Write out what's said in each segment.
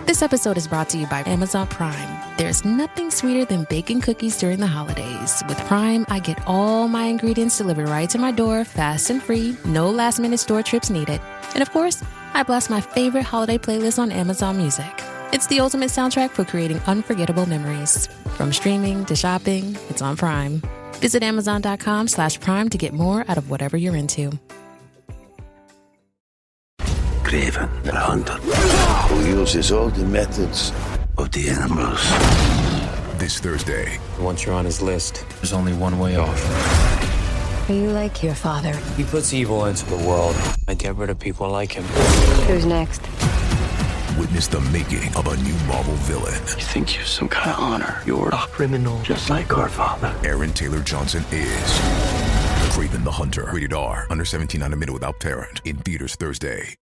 This episode is brought to you by Amazon Prime. There's nothing sweeter than baking cookies during the holidays. With Prime, I get all my ingredients delivered right to my door, fast and free, no last-minute store trips needed. And of course, I blast my favorite holiday playlist on Amazon Music. It's the ultimate soundtrack for creating unforgettable memories. From streaming to shopping, it's on Prime. Visit Amazon.com/Prime to get more out of whatever you're into. Craven the Hunter, who uses all the methods of the animals. This Thursday. Once you're on his list, there's only one way off. Are you like your father? He puts evil into the world. I get rid of people like him. Who's next? Witness the making of a new Marvel villain. You think you're some kind of honor. You're a criminal, just like our father. Aaron Taylor Johnson is Craven the Hunter. Rated R. Under 17, not admitted without parent. In theaters Thursday.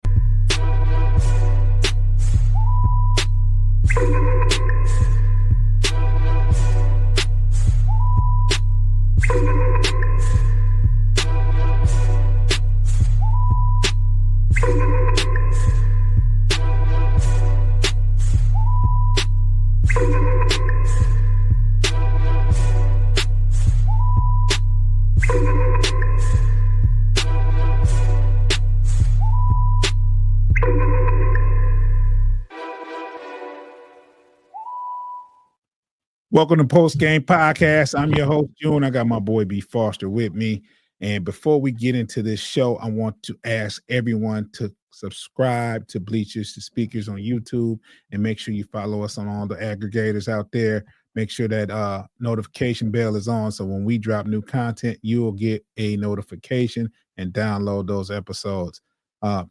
Welcome to Post Game Podcast. I'm your host, June. I got my boy B Foster with me. And before we get into this show, I want to ask everyone to subscribe to Bleachers, the speakers on YouTube, and make sure you follow us on all the aggregators out there. Make sure that notification bell is on, so when we drop new content, you will get a notification and download those episodes.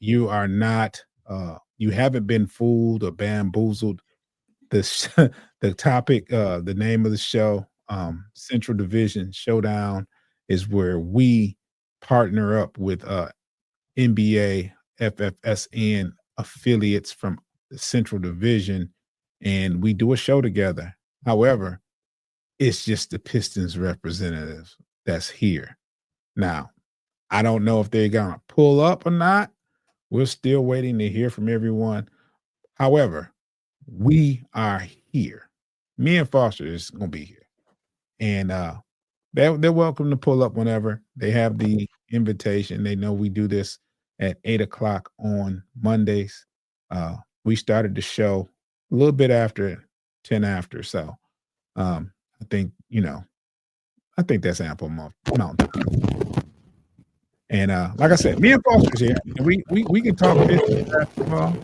You haven't been fooled or bamboozled. The topic, the name of the show, Central Division Showdown, is where we partner up with NBA, FFSN affiliates from the Central Division, and we do a show together. However, it's just the Pistons representatives that's here. Now, I don't know if they're going to pull up or not. We're still waiting to hear from everyone. However, we are here. Me and Foster is going to be here. And they're welcome to pull up whenever. They have the invitation. They know we do this at 8 o'clock on Mondays. We started the show a little bit after 10 after. So I think that's ample amount of time. And like I said, me and Foster's here. And we can talk basketball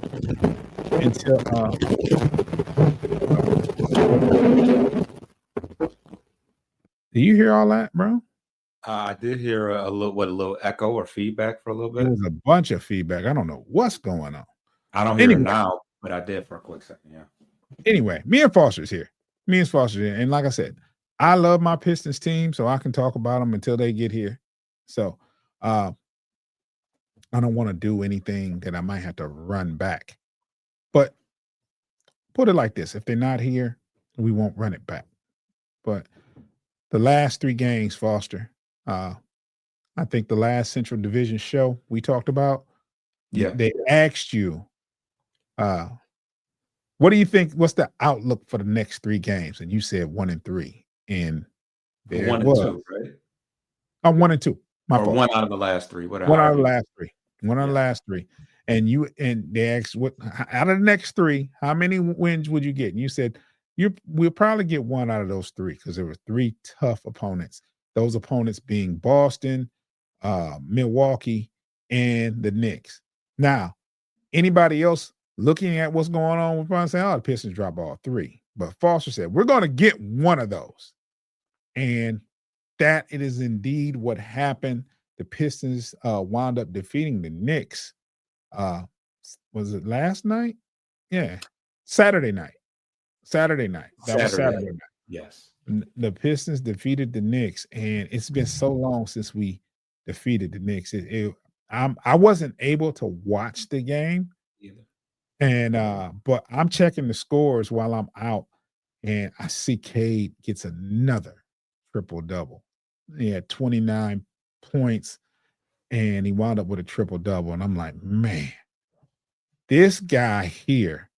until do you hear all that, bro? I did hear a little echo or feedback for a little bit. There was a bunch of feedback. I don't know what's going on. I don't hear it now, but I did for a quick second. Yeah. Anyway, me and Foster's here. And like I said, I love my Pistons team, so I can talk about them until they get here. So I don't want to do anything that I might have to run back. But put it like this: if they're not here, we won't run it back. But the last 3 games, Foster, I think the last Central Division show we talked about, they asked you, what do you think? What's the outlook for the next 3 games? And you said 1-3. And there 1 it and was. 2, right? Oh, 1-2. My fault. 1 out of the last 3. One out of the last 3. One out of the last 3. And they asked, what out of the next 3, how many wins would you get? And you said we'll probably get 1 out of those 3 because there were 3 tough opponents. Those opponents being Boston, Milwaukee, and the Knicks. Now, anybody else looking at what's going on would probably say, "Oh, the Pistons drop all 3." But Foster said, "We're going to get 1 of those," and that it is indeed what happened. The Pistons wound up defeating the Knicks. Was it last night? Yeah, Saturday night. That was Saturday night. Yes. The Pistons defeated the Knicks, and it's been so long since we defeated the Knicks. I wasn't able to watch the game, and but I'm checking the scores while I'm out, and I see Cade gets another triple-double. He had 29 points, and he wound up with a triple-double, and I'm like, man, this guy here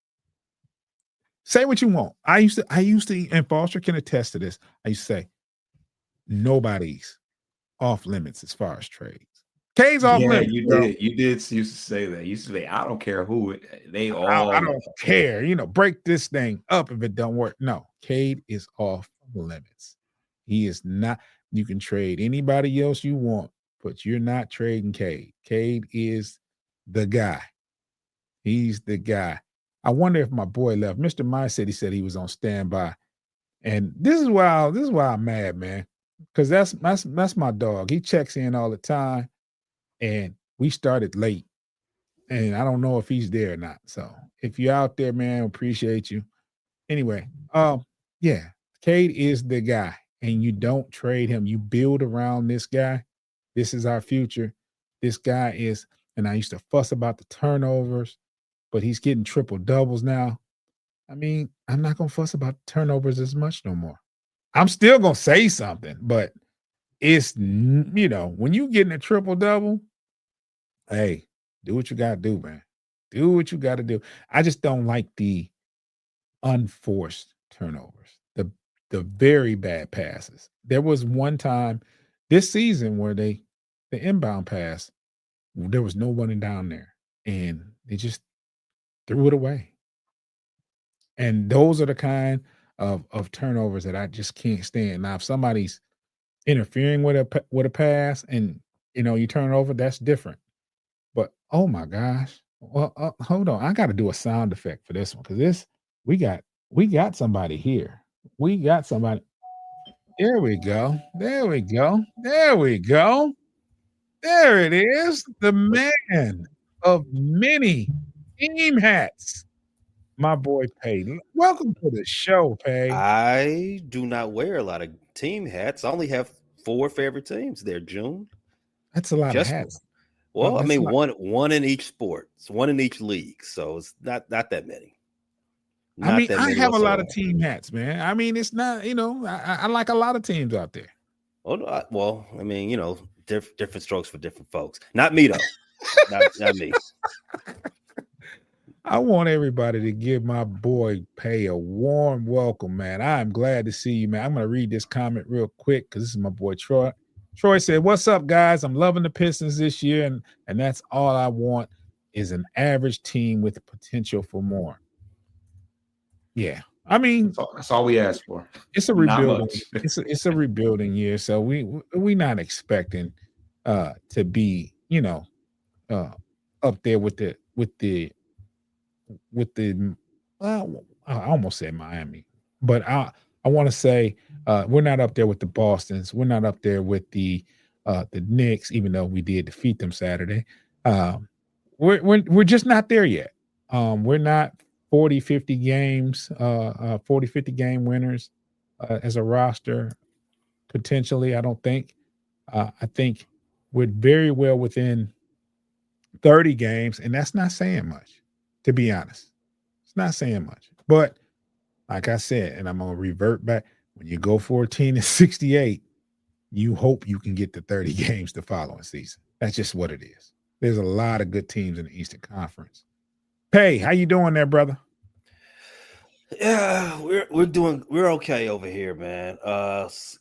Say what you want. I used to, and Foster can attest to this. I used to say, nobody's off limits as far as trades. Cade's off Yeah, limits. you Bro. did. You did used to say that. You used to say, I don't care who they I all. don't care. Break this thing up if it don't work. No, Cade is off limits. He is not. You can trade anybody else you want, but you're not trading Cade. Cade is the guy. He's the guy. I wonder if my boy left. Mr. My said he was on standby. And this is why I'm mad, man. Because that's my dog. He checks in all the time. And we started late. And I don't know if he's there or not. So if you're out there, man, appreciate you. Anyway, yeah, Cade is the guy. And you don't trade him. You build around this guy. This is our future. This guy is, and I used to fuss about the turnovers, but he's getting triple doubles now. I mean, I'm not going to fuss about turnovers as much no more. I'm still going to say something, but it's, when you getting a triple double, hey, do what you got to do, man. Do what you got to do. I just don't like the unforced turnovers, the very bad passes. There was one time this season where the inbound pass, there was no one down there, and they just threw it away. And those are the kind of turnovers that I just can't stand. Now, if somebody's interfering with a pass and you turn it over, that's different. But oh my gosh, well, hold on, I got to do a sound effect for this one because we got somebody here. We got somebody. There we go. There we go. There we go. There it is. The man of many team hats. My boy Pay. Welcome to the show, Pay. I do not wear a lot of team hats. I only have 4 favorite teams there, June. That's a lot of hats. Well, I mean, one in each sport. It's one in each league. So it's not that many. I have a lot of team hats, man. I mean, it's not, I like a lot of teams out there. Well, I mean, different strokes for different folks. Not me, though. not me. I want everybody to give my boy Pay a warm welcome, man. I'm glad to see you, man. I'm going to read this comment real quick because this is my boy Troy. Troy said, "What's up, guys? I'm loving the Pistons this year, and that's all I want is an average team with the potential for more." Yeah, I mean, that's all we ask for. It's a rebuilding. It's a rebuilding year, so we not expecting to be up there with the I almost said Miami, but I want to say we're not up there with the Bostons. We're not up there with the Knicks, even though we did defeat them Saturday. We're just not there yet. We're not 40, 50 games, 40, 50 game winners as a roster, potentially, I don't think. I think we're very well within 30 games, and that's not saying much, to be honest. It's not saying much. But like I said, and I'm going to revert back, when you go 14-68, you hope you can get to 30 games the following season. That's just what it is. There's a lot of good teams in the Eastern Conference. Pay, how you doing there, brother? Yeah, we're okay over here, man.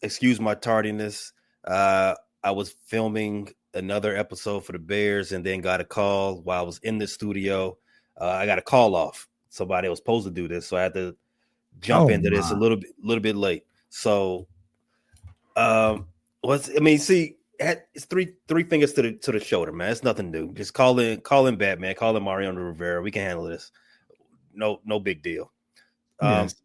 Excuse my tardiness. I was filming another episode for the Bears and then got a call while I was in the studio. I got a call off. Somebody was supposed to do this, so I had to jump into this a little bit late. So, it's three fingers to the shoulder, man. It's nothing new. Just call in Batman, call in Mariano Rivera. We can handle this. No big deal. Yes.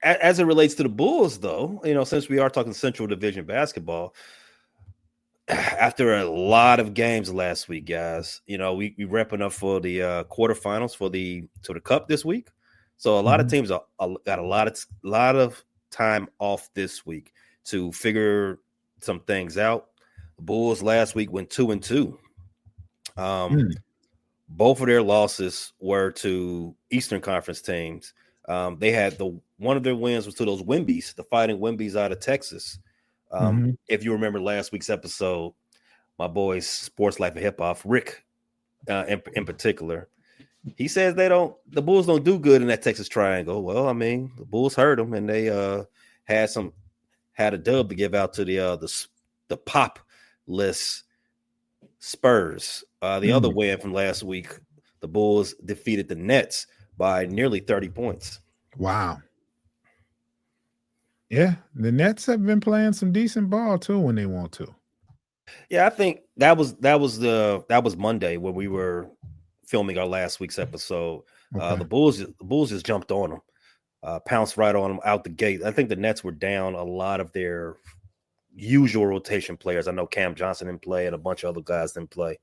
As it relates to the Bulls, though, since we are talking Central Division basketball, after a lot of games last week, guys, we wrapping up for the quarterfinals for the Cup this week. So a lot of teams got a lot of time off this week to figure some things out. The Bulls last week went 2-2. Both of their losses were to Eastern Conference teams. They had one of their wins was to those Wimbies, the Fighting Wimbies out of Texas. If you remember last week's episode, my boys, Sports Life and Hip Hop, Rick in particular, He says the Bulls don't do good in that Texas Triangle. Well, I mean, the Bulls hurt them, and they had a dub to give out to the pop-less Spurs. The other win from last week, the Bulls defeated the Nets by nearly 30 points. Wow. Yeah, the Nets have been playing some decent ball too when they want to. Yeah, I think that was Monday when we were filming our last week's episode. Okay. The Bulls just jumped on them, pounced right on them out the gate. I think the Nets were down a lot of their usual rotation players. I know Cam Johnson didn't play and a bunch of other guys didn't play.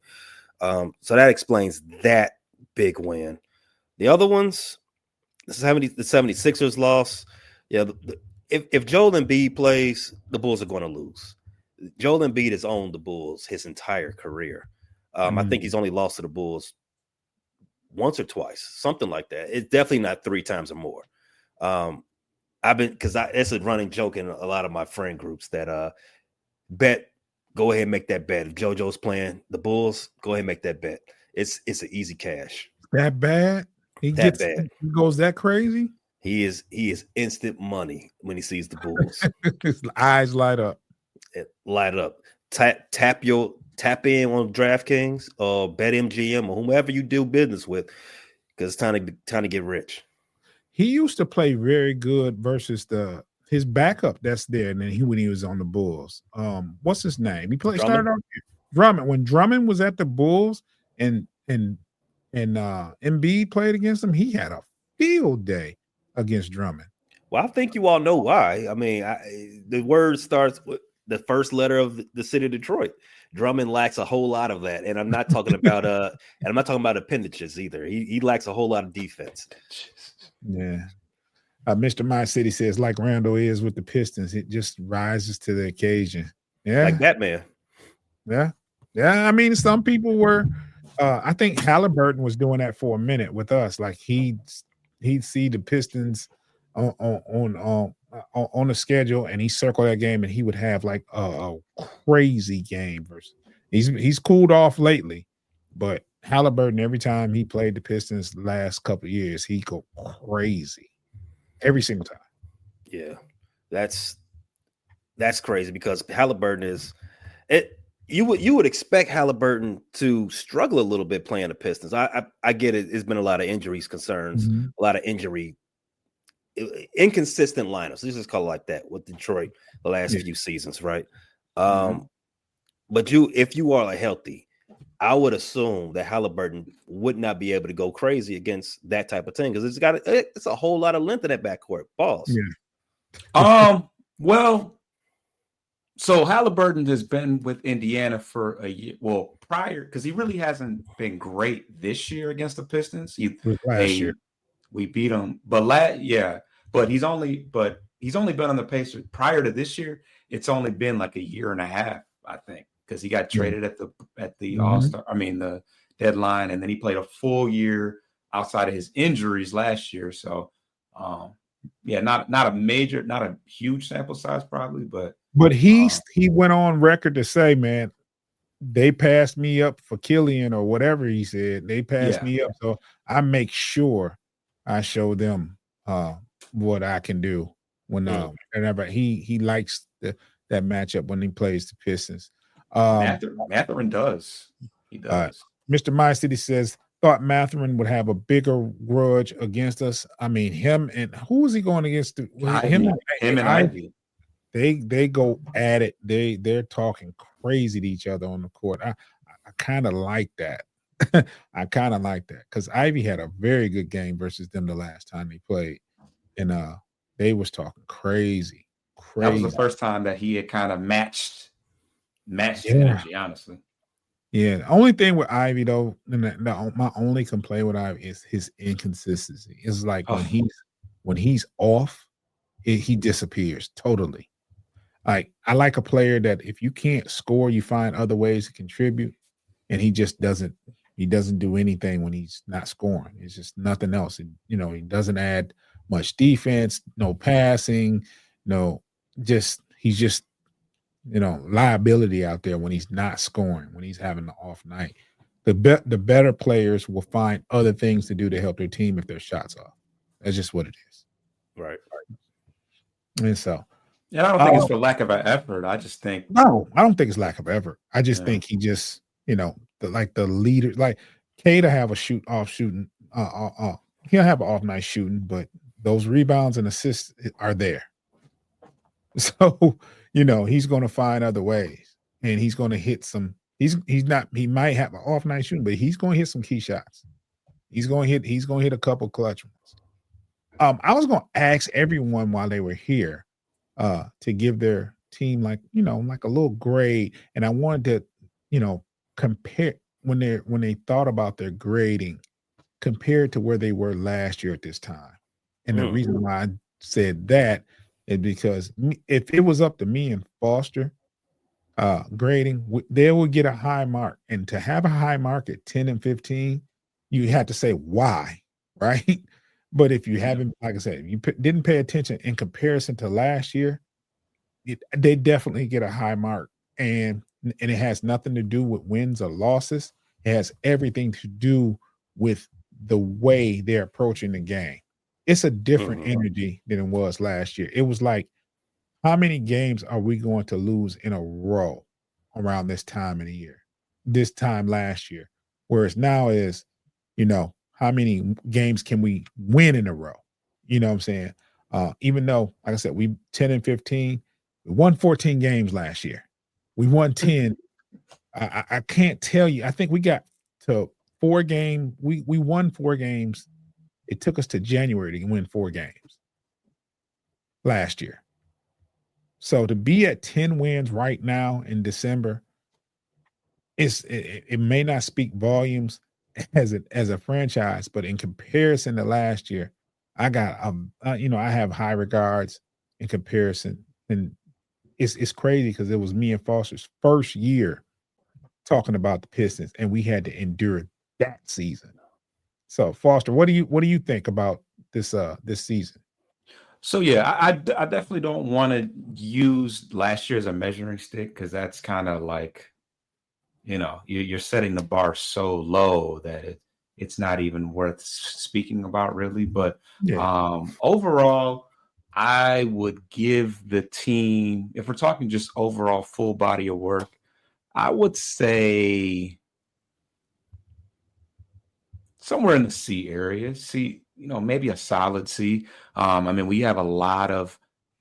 So that explains that big win. The other ones, the 76ers lost. Yeah, if Joel Embiid plays, the Bulls are going to lose. Joel Embiid has owned the Bulls his entire career. I think he's only lost to the Bulls once or twice, something like that. It's definitely not 3 times or more. It's a running joke in a lot of my friend groups that go ahead and make that bet. If JoJo's playing the Bulls, go ahead and make that bet. It's an easy cash. That bad? He goes that crazy? He is instant money when he sees the Bulls. His eyes light up. Light up. Tap in on DraftKings or BetMGM or whomever you do business with, because it's time to get rich. He used to play very good versus his backup that's there, and then when he was on the Bulls. What's his name? He started off Drummond. When Drummond was at the Bulls and Embiid played against him, he had a field day against Drummond. Well, I think you all know why. I mean, the word starts with the first letter of the city of Detroit. Drummond lacks a whole lot of that, and I'm not talking about appendages either. He lacks a whole lot of defense. Yeah. Mr. My City says, like Randall is with the Pistons, it just rises to the occasion. Yeah, like Batman. Yeah. I mean, some people were. I think Halliburton was doing that for a minute with us. Like he'd see the Pistons on the schedule, and he circled that game, and he would have like a crazy game. Versus he's cooled off lately, but Halliburton, every time he played the Pistons last couple of years, he go crazy every single time. Yeah, that's crazy because Halliburton is it. You would expect Halliburton to struggle a little bit playing the Pistons. I get it. It's been a lot of injuries concerns, a lot of inconsistent lineups. Let's just call it like that with Detroit the last few seasons, right? But if you are healthy, I would assume that Halliburton would not be able to go crazy against that type of thing because it's a whole lot of length in that backcourt. Balls. Yeah. Well, so Halliburton has been with Indiana for a year. Well, prior, because he really hasn't been great this year against the Pistons. Last year, we beat him, but he's only been on the Pacers prior to this year. It's only been like a year and a half, I think, because he got traded at the All-Star. I mean the deadline, and then he played a full year outside of his injuries last year. So, not a huge sample size probably, but he went on record to say, man, they passed me up for Killian or whatever he said. They passed me up, so I make sure I show them what I can do whenever he likes that matchup when he plays the Pistons. Mathurin does. He does. Mr. My City says, thought Mathurin would have a bigger grudge against us. I mean, him and who is he going against? Him and Ivy. They go at it. They're talking crazy to each other on the court. I kind of like that. I kind of like that because Ivy had a very good game versus them the last time they played, and they was talking crazy. That was the first time that he had kind of matched energy, honestly. Yeah. The only thing with Ivy though, my only complaint with Ivy is his inconsistency. It's like when he's off, he disappears totally. Like I like a player that if you can't score, you find other ways to contribute, and he just doesn't. He doesn't do anything when he's not scoring. It's just nothing else. He doesn't add much defense, no passing, he's just liability out there when he's not scoring, when he's having the off night. The better players will find other things to do to help their team if their shots off. That's just what it is. Right. And so, Yeah, I don't think it's for lack of an effort. I just think no, I don't think it's lack of effort. I just think he just, the leader, like K to have a shooting, he'll have an off night shooting, but those rebounds and assists are there. So, he's going to find other ways, and he's going to hit some. He might have an off night shooting, but he's going to hit some key shots. He's going to hit a couple clutch ones. I was going to ask everyone while they were here to give their team like a little grade, and I wanted to compare when they thought about their grading compared to where they were last year at this time. And the reason why I said that is because if it was up to me and Foster grading, they would get a high mark, and to have a high mark at 10 and 15, you had to say why, right? But if you haven't, like I said, if you didn't pay attention in comparison to last year, they definitely get a high mark. And it has nothing to do with wins or losses. It has everything to do with the way they're approaching the game. It's a different energy than it was last year. It was like, how many games are we going to lose in a row around this time of the year? This time last year. Whereas now is, how many games can we win in a row? You know what I'm saying? Even though, like I said, we 10 and 15, we won 14 games last year. We won 10. I can't tell you. I think we got to 4 games. We won 4 games. It took us to January to win 4 games last year. So to be at 10 wins right now in December, it may not speak volumes as a franchise, but in comparison to last year, I got I have high regards in comparison, and it's crazy because it was me and Foster's first year talking about the Pistons, and we had to endure that season. So Foster, what do you think about this season? So yeah, I definitely don't want to use last year as a measuring stick, because that's kind of like, you're setting the bar so low that it's not even worth speaking about really. But overall, I would give the team, if we're talking just overall full body of work, I would say somewhere in the C area. C, maybe a solid C. We have a lot of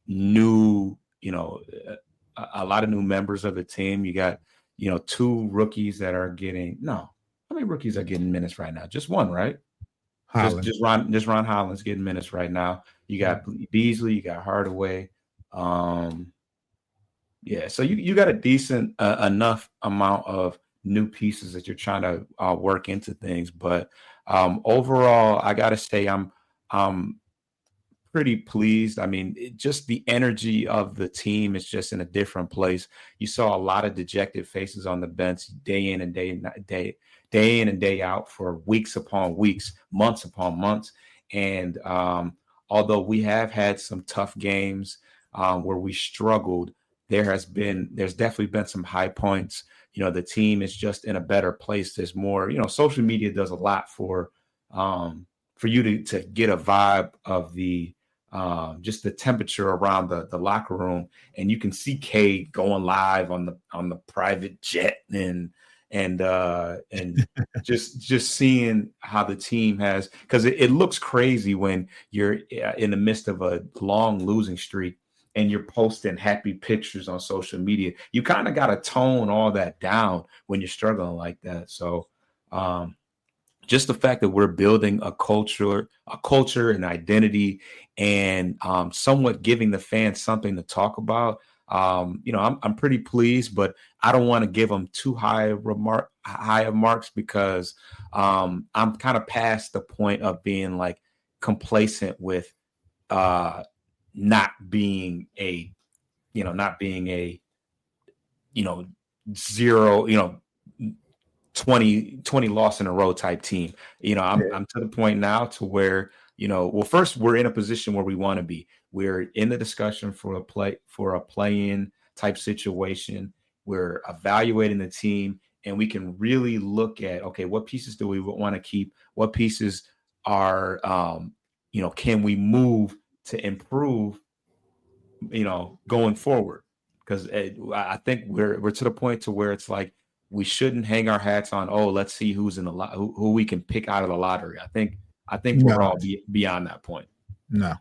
new, a lot of new members of the team. You got, 2 rookies that are getting how many rookies are getting minutes right now? Just one, right? Holland. Just Ron Holland's getting minutes right now. You got Beasley, you got Hardaway. So you got a decent enough amount of new pieces that you're trying to work into things. But overall, I gotta say I'm pretty pleased. Just the energy of the team is just in a different place. You saw a lot of dejected faces on the bench day in and day out for weeks upon weeks, months upon months. And although we have had some tough games where we struggled, there's definitely been some high points. The team is just in a better place. There's more, social media does a lot for you to get a vibe of the just the temperature around the locker room, and you can see Cade going live on the private jet and just seeing how the team has, because it looks crazy when you're in the midst of a long losing streak and you're posting happy pictures on social media. You kind of got to tone all that down when you're struggling like that. So just the fact that we're building a culture and identity, and somewhat giving the fans something to talk about. I'm pretty pleased, but I don't want to give them too high of marks, because I'm kind of past the point of being like complacent with not being a zero, 20 loss in a row type team. I'm to the point now to where, first, we're in a position where we want to be. We're in the discussion for a play-in type situation. We're evaluating the team, and we can really look at, okay, what pieces do we want to keep? What pieces are, can we move to improve, going forward? Because I think we're to the point to where it's like we shouldn't hang our hats on, let's see who's in the who we can pick out of the lottery. I think we're all beyond that point. No.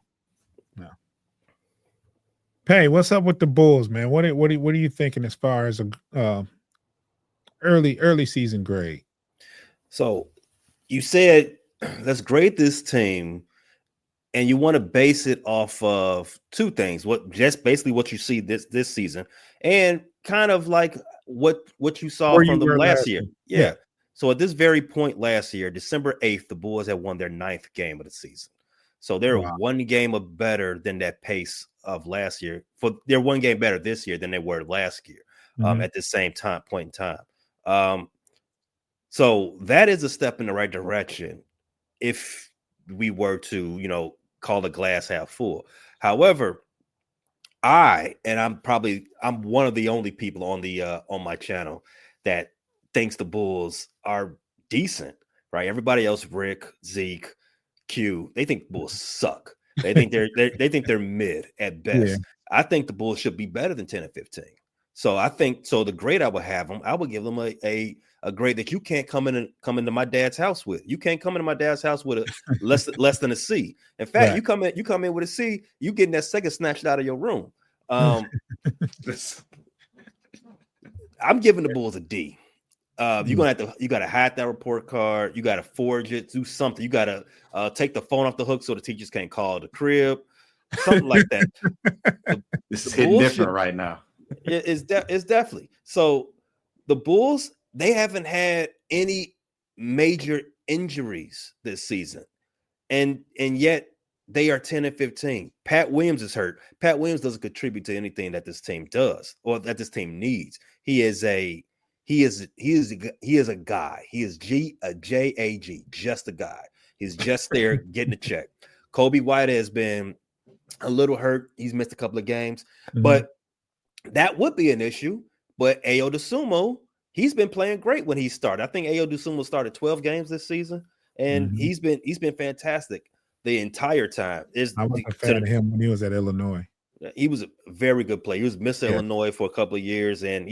Hey, what's up with the Bulls, man? What are you thinking as far as a early season grade? So you said let's grade this team, and you want to base it off of two things: just basically what you see this season, and kind of like what you saw from them last year. Yeah. So at this very point last year, December 8th, the Bulls had won their 9th game of the season. So they're one game better than that pace of last year. They're one game better this year than they were last year at the same point in time. So that is a step in the right direction if we were to, call the glass half full. However, I'm one of the only people on my channel that thinks the Bulls are decent, right? Everybody else, Rick, Zeke, Q, they think the Bulls suck. They think they're mid at best. Yeah. I think the Bulls should be better than 10 and 15. So I think the grade I would have them, I would give them a grade that you can't come into my dad's house with. You can't come into my dad's house with a less than a C. In fact, right. you come in with a C, you getting that second snatched out of your room. I'm giving the Bulls a D. You gotta hide that report card. You gotta forge it, do something. You gotta take the phone off the hook so the teachers can't call the crib, something like that. This is hitting different right now. It's definitely so. The Bulls, they haven't had any major injuries this season, and yet they are 10 and 15. Pat Williams is hurt. Pat Williams doesn't contribute to anything that this team does or that this team needs. He is a guy. He is a J-A-G, just a guy. He's just there getting a check. Kobe White has been a little hurt. He's missed a couple of games, but that would be an issue. But Ayo Dosunmu, he's been playing great when he started. I think Ayo Dosunmu started 12 games this season, and he's been fantastic the entire time. I was a fan of him when he was at Illinois. He was a very good player. He was Mr. Illinois for a couple of years, and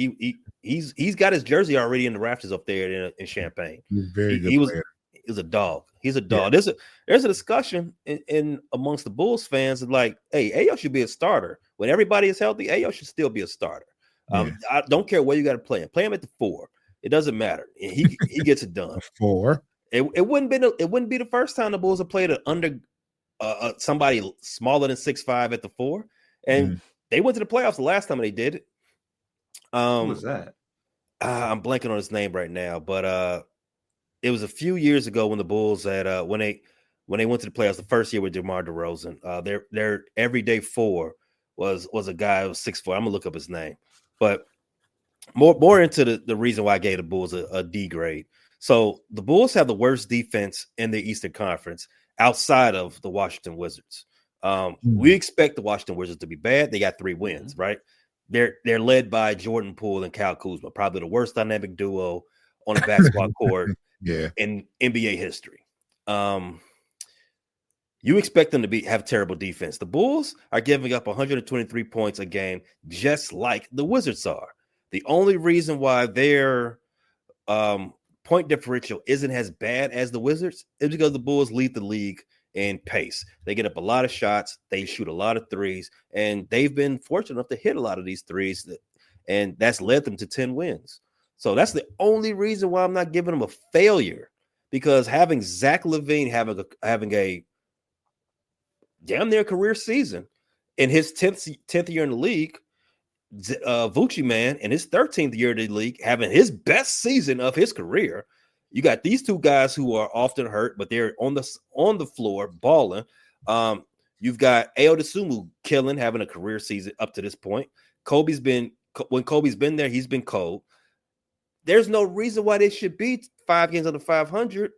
he's got his jersey already in the rafters up there in Champaign. He's very good. He was a dog. He's a dog. Yeah. There's a discussion in amongst the Bulls fans of like, hey, Ayo should be a starter when everybody is healthy. Ayo should still be a starter. I don't care where you got to play him. Play him at the 4. It doesn't matter. He gets it done. 4. It wouldn't be the first time the Bulls have played under somebody smaller than 6'5" at the 4. And they went to the playoffs the last time they did it. Who was that? I'm blanking on his name right now, but it was a few years ago when the Bulls had when they went to the playoffs the first year with DeMar DeRozan. Their everyday 4 was a guy who was 6'4". I'm gonna look up his name, but more into the reason why I gave the Bulls a D grade. So the Bulls have the worst defense in the Eastern Conference outside of the Washington Wizards. We expect the Washington Wizards to be bad. They got 3 wins, right? They're led by Jordan Poole and Kyle Kuzma, probably the worst dynamic duo on a basketball court in NBA history. You expect them to have terrible defense. The Bulls are giving up 123 points a game, just like the Wizards are. The only reason why their point differential isn't as bad as the Wizards is because the Bulls lead the league in pace. They get up a lot of shots. They shoot a lot of threes, and they've been fortunate enough to hit a lot of these threes, and that's led them to 10 wins. So that's the only reason why I'm not giving them a failure, because having Zach LaVine having a damn near career season in his 10th year in the league, Vucci man in his 13th year in the league having his best season of his career. You got these 2 guys who are often hurt, but they're on the floor balling. You've got Ayo Dosunmu killing, having a career season up to this point. When Kobe's been there, he's been cold. There's no reason why they should be 5 games under 500,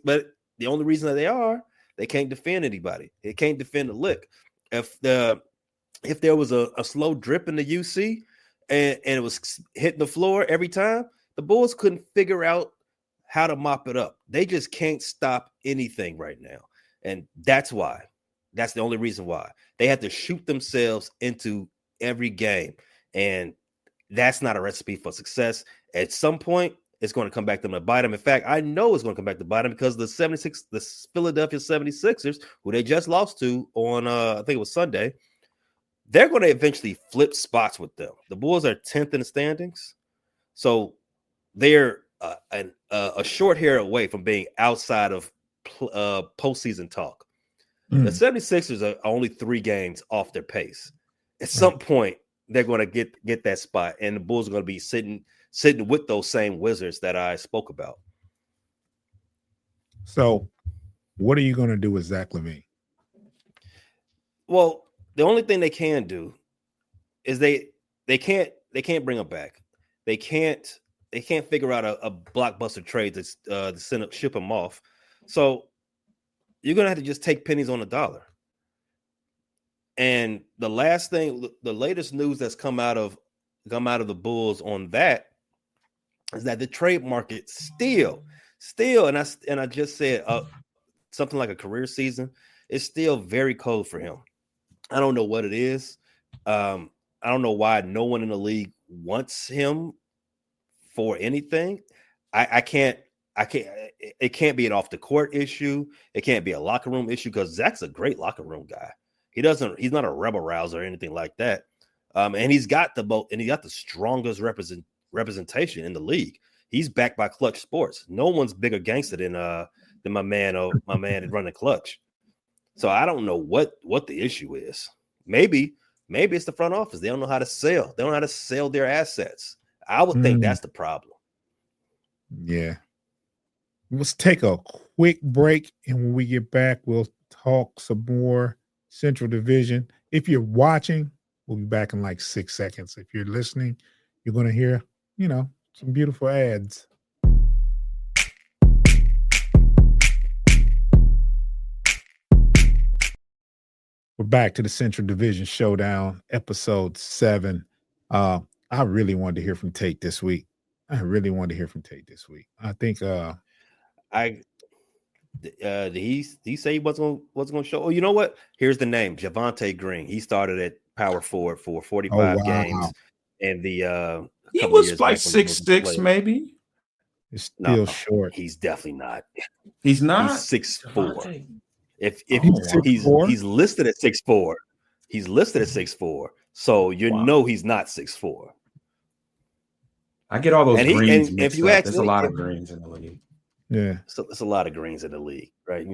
but the only reason that they can't defend anybody. They can't defend a lick. If there was a slow drip in the UC and it was hitting the floor every time, The Bulls couldn't figure out how to mop it up. They just can't stop anything right now. And that's why. That's the only reason why. They had to shoot themselves into every game. And that's not a recipe for success. At some point, it's going to come back to them to bite them. In fact, I know it's going to come back to bite them because the Philadelphia 76ers, who they just lost to on, I think it was Sunday, they're going to eventually flip spots with them. The Bulls are 10th in the standings. So they're a short hair away from being outside of postseason talk. The 76ers are only 3 games off their pace. At some point, they're going to get that spot, and the Bulls are going to be sitting with those same Wizards that I spoke about. So, what are you going to do with Zach LaVine? Well, the only thing they can do is they can't bring him back. They can't figure out a blockbuster trade to ship him off. So you're gonna have to just take pennies on the dollar. And the latest news that's come out of the Bulls on that is that the trade market still, and I just said something like a career season is still very cold for him. I don't know what it is. I don't know why no one in the league wants him for anything. It can't be an off the court issue. It can't be a locker room issue because Zach's a great locker room guy. He's not a rebel rouser or anything like that. And he's got the strongest representation in the league. He's backed by Clutch Sports. No one's bigger gangster than my man running Clutch. So I don't know what the issue is. Maybe it's the front office. They don't know how to sell. They don't know how to sell their assets. I would think that's the problem. Yeah. Let's take a quick break, and when we get back, we'll talk some more Central Division. If you're watching, we'll be back in like 6 seconds. If you're listening, you're going to hear, some beautiful ads. We're back to the Central Division Showdown, episode 7. I really wanted to hear from Tate this week. I think did he say he wasn't going to show? Oh, you know what? Here's the name, Javonte Green. He started at power forward for 45 games, and he was like 6'6", maybe. It's still short. He's definitely not. He's not. He's 6'4". If he's listed at 6'4", he's listed at 6'4". So know he's not 6'4". I get all those greens. And if you ask, there's a lot of greens in the league. Yeah, so it's a lot of greens in the league, right?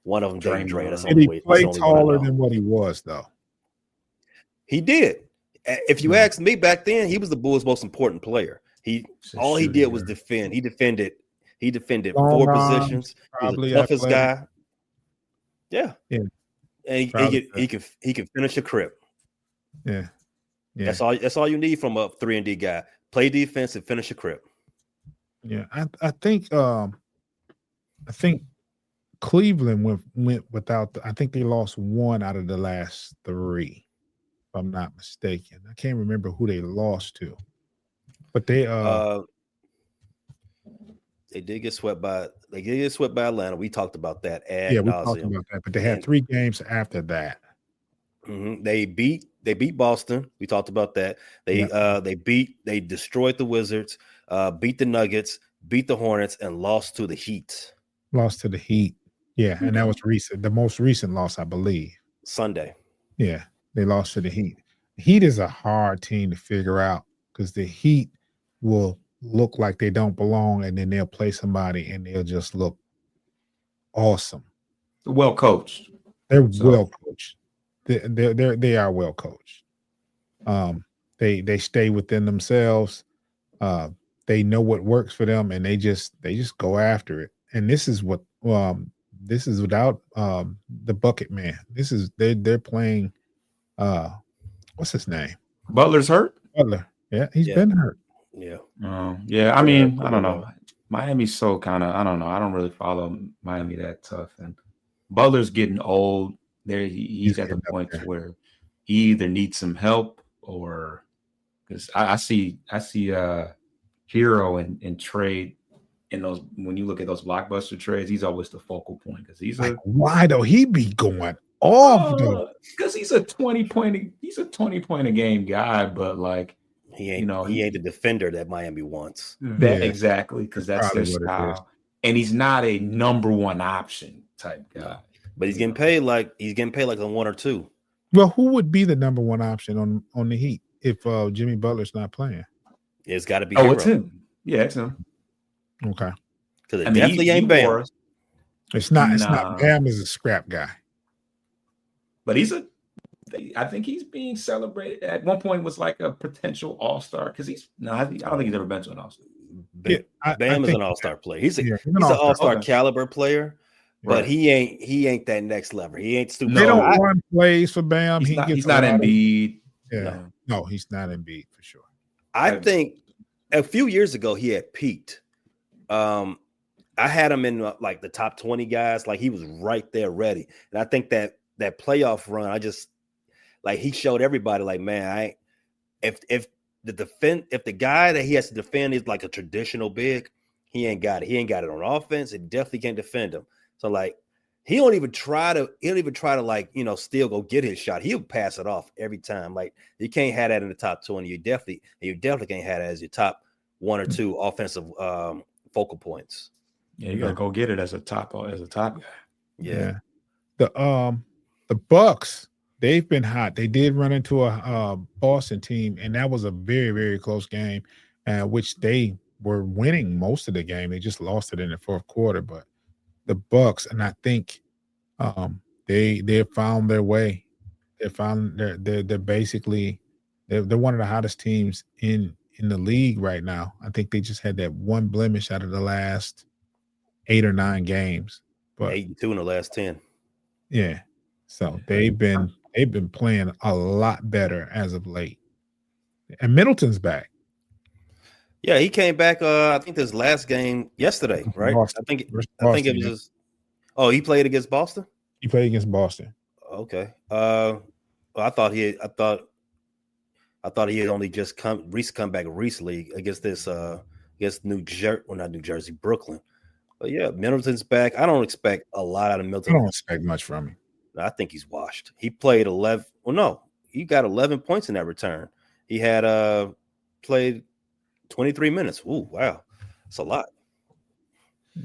One of them, Dre. And he played taller than what he was, though. He did. If you ask me, back then he was the Bulls' most important player. All he did was defend. He defended 4 positions. He was the toughest guy. Yeah. And he can finish a crib. Yeah. That's all you need from a 3-and-D guy. Play defense and finish a crib. Yeah, I think Cleveland went without. I think they lost 1 out of the last 3, if I'm not mistaken. I can't remember who they lost to, but they did get swept by Atlanta. We talked about that. We talked about that. But they had 3 games after that. Mm-hmm. They beat Boston. We talked about that. They destroyed the Wizards, beat the Nuggets, beat the Hornets, and lost to the Heat. Yeah, and that was recent. The most recent loss, I believe. Sunday. Yeah, they lost to the Heat. The Heat is a hard team to figure out because the Heat will look like they don't belong, and then they'll play somebody and they'll just look awesome. Well coached. They're well coached. They are well coached. They stay within themselves. They know what works for them, and they just go after it. And this is without the bucket man. They're playing. What's his name? Butler's hurt. Butler. Yeah, he's been hurt. Yeah. I mean, I don't know. Miami's so kind of. I don't know. I don't really follow Miami that tough, and Butler's getting old. He's at the point where he either needs some help or because I see hero in trade in those. When you look at those blockbuster trades, he's always the focal point because he's like, why though? He be going off though. Because he's a 20 point a game guy, but like he ain't the defender that Miami wants. Exactly, because that's their style. And he's not a number one option type guy. But he's getting paid like a 1 or 2. Well, who would be the number one option on the Heat if Jimmy Butler's not playing? It's got to be. It's him. Yeah, it's him. Okay. Because it definitely ain't Bam. It's not Bam is a scrap guy. But I think he's being celebrated. At one point was like a potential all-star because I don't think he's ever been to an all-star. Bam is an all-star player. He's an all-star caliber player, but he ain't that next level. He ain't stupid. They don't run plays for Bam. He's not Embiid. No, he's not Embiid for sure. I think a few years ago he had peaked. I had him in like the top 20 guys. Like he was right there ready. And I think that playoff run, I just like he showed everybody like, man, if the guy that he has to defend is like a traditional big, he ain't got it. He ain't got it on offense. He definitely can't defend him. So like he don't even try to like, still go get his shot. He'll pass it off every time. Like you can't have that in the top 20. You definitely can't have that as your top 1 or 2 offensive focal points. Yeah, you gotta go get it as a top guy. Yeah. The Bucks, they've been hot. They did run into a Boston team, and that was a very, very close game, which they were winning most of the game. They just lost it in the fourth quarter. But the Bucks, and I think they found their way. They're basically they're one of the hottest teams in the league right now. I think they just had that one blemish out of the last 8 or 9 games. But 8-2 in the last 10. Yeah. So they've been playing a lot better as of late. And Middleton's back. Yeah, he came back. I think this last game yesterday, right? Boston. I think it was his. Oh, he played against Boston. He played against Boston. Okay. I thought he had only just come back recently against this against not New Jersey, Brooklyn. But yeah, Middleton's back. I don't expect a lot out of Middleton. I don't expect much from him. I think he's washed. He played 11. Well, no, he got 11 points in that return. He had played 23 minutes. Ooh, wow, that's a lot.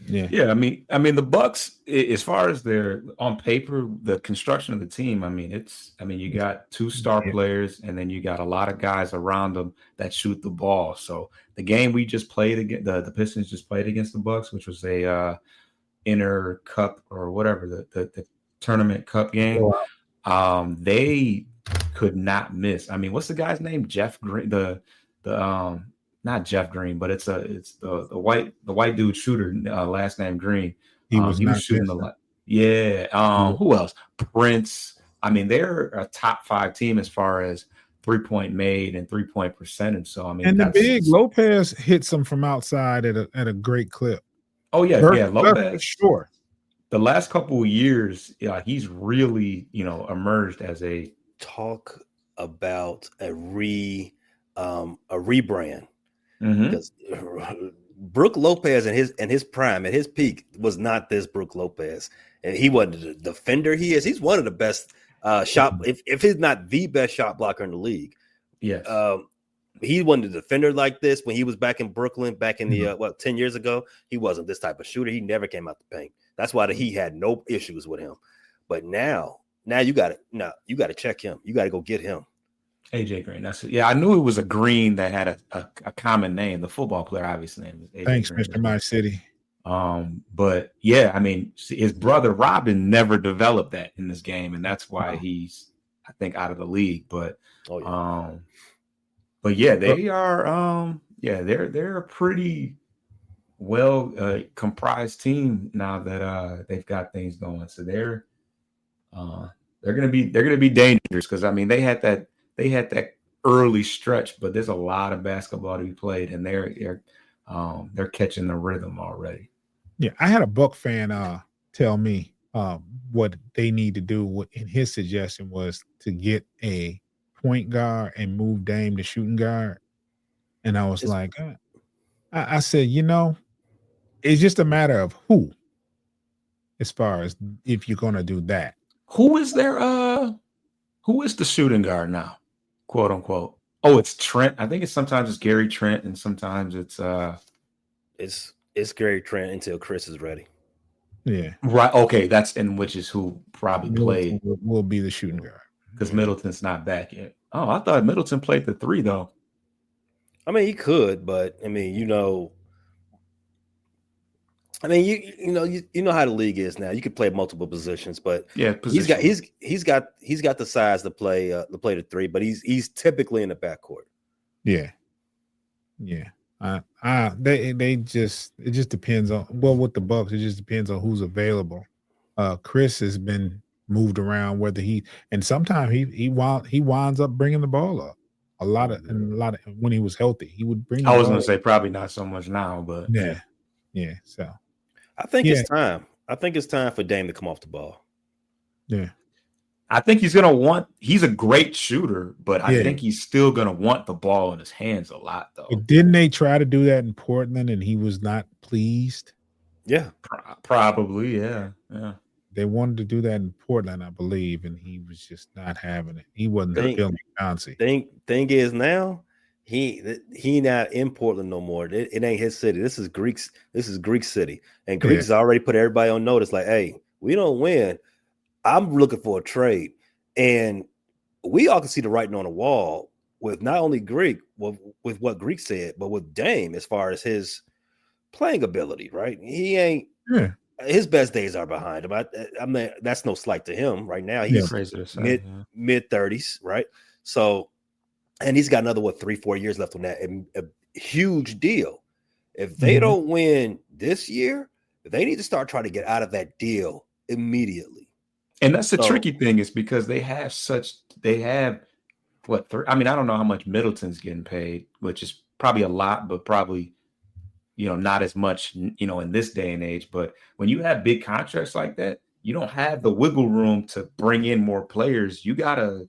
Yeah. I mean, the Bucks, as far as their on paper, the construction of the team. You got 2 star players, and then you got a lot of guys around them that shoot the ball. So the game we just played against the Pistons just played against the Bucks, which was a inner cup or whatever the tournament cup game. They could not miss. I mean, what's the guy's name? Jeff Green, not Jeff Green, but it's the white dude shooter, last name Green. He was shooting a lot. Yeah. Who else? Prince. I mean, they're a top 5 team as far as 3-point made and 3-point percentage. So I mean, and the big Lopez hits them from outside at a great clip. Oh yeah, Lopez. Sure. The last couple of years, he's really, emerged as a talk about a rebrand. Because Brook Lopez in his prime, at his peak, was not this Brook Lopez, and he wasn't the defender he is. He's one of the best shot, if he's not the best shot blocker in the league. Yes. He wasn't a defender like this when he was back in Brooklyn, back in the 10 years ago. He wasn't this type of shooter. He never came out the paint. That's why he had no issues with him. But now you got to check him. You got to go get him. AJ Green. That's it. Yeah, I knew it was a Green that had a common name. The football player obviously name is AJ Thanks, Green. Mr. My City. But yeah, I mean, his brother Robin never developed that in this game, and that's why he's, I think, out of the league. But but yeah, they are they're a pretty well comprised team now that they've got things going. So they're gonna be dangerous, because I mean they had that early stretch, but there's a lot of basketball to be played, and they're catching the rhythm already. Yeah, I had a Buck fan tell me what they need to do, and his suggestion was to get a point guard and move Dame to shooting guard. And I was I said, it's just a matter of who, as far as if you're going to do that. Who is the shooting guard now, quote unquote? Oh, it's Trent. I think sometimes it's Gary Trent, and sometimes it's Gary Trent until Chris is ready. Yeah. Right. Okay, which is who probably Middleton played. will be the shooting guard because Middleton's not back yet. Oh, I thought Middleton played the 3 though. I mean, he could, but I mean, you know how the league is now. You could play multiple positions, but yeah, he's got the size to play the 3, but he's typically in the backcourt. Yeah. It just depends on with the Bucks. It just depends on who's available. Chris has been moved around, and sometimes he winds up bringing the ball up a lot of when he was healthy. He would bring. I was going to say probably not so much now, but yeah. So I think it's time. I think it's time for Dame to come off the ball. Yeah. I think he's a great shooter, but I think he's still going to want the ball in his hands a lot, though. But didn't they try to do that in Portland and he was not pleased? Yeah. Probably, yeah. They wanted to do that in Portland, I believe, and he was just not having it. He wasn't feeling bouncy. Thing is now, he not in Portland no more. It ain't his city. This is Greek city. And Greeks already put everybody on notice, like, hey, we don't win. I'm looking for a trade. And we all can see the writing on the wall with not only Greek, with what Greek said, but with Dame as far as his playing ability, right? He ain't his best days are behind him. I mean, that's no slight to him right now. He's mid 30s, right? So, and he's got another 3-4 years left on that. A huge deal. If they don't win this year, they need to start trying to get out of that deal immediately. And that's the tricky thing, is because they have what, 3? I mean, I don't know how much Middleton's getting paid, which is probably a lot, but probably, not as much, in this day and age. But when you have big contracts like that, you don't have the wiggle room to bring in more players. You gotta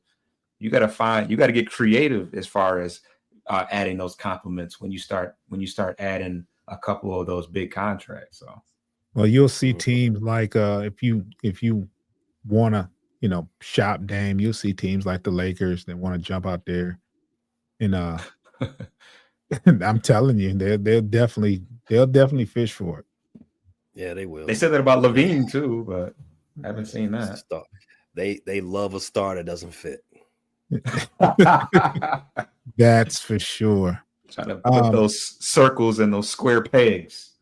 get creative as far as adding those compliments when you start adding a couple of those big contracts. So, well, you'll see teams like if you want to shop Dame, you'll see teams like the Lakers that want to jump out there and I'm telling you, they'll definitely fish for it. Yeah, they will. They said that about Levine too, but I haven't seen that. They love a star that doesn't fit. That's for sure. Trying to put those circles and those square pegs.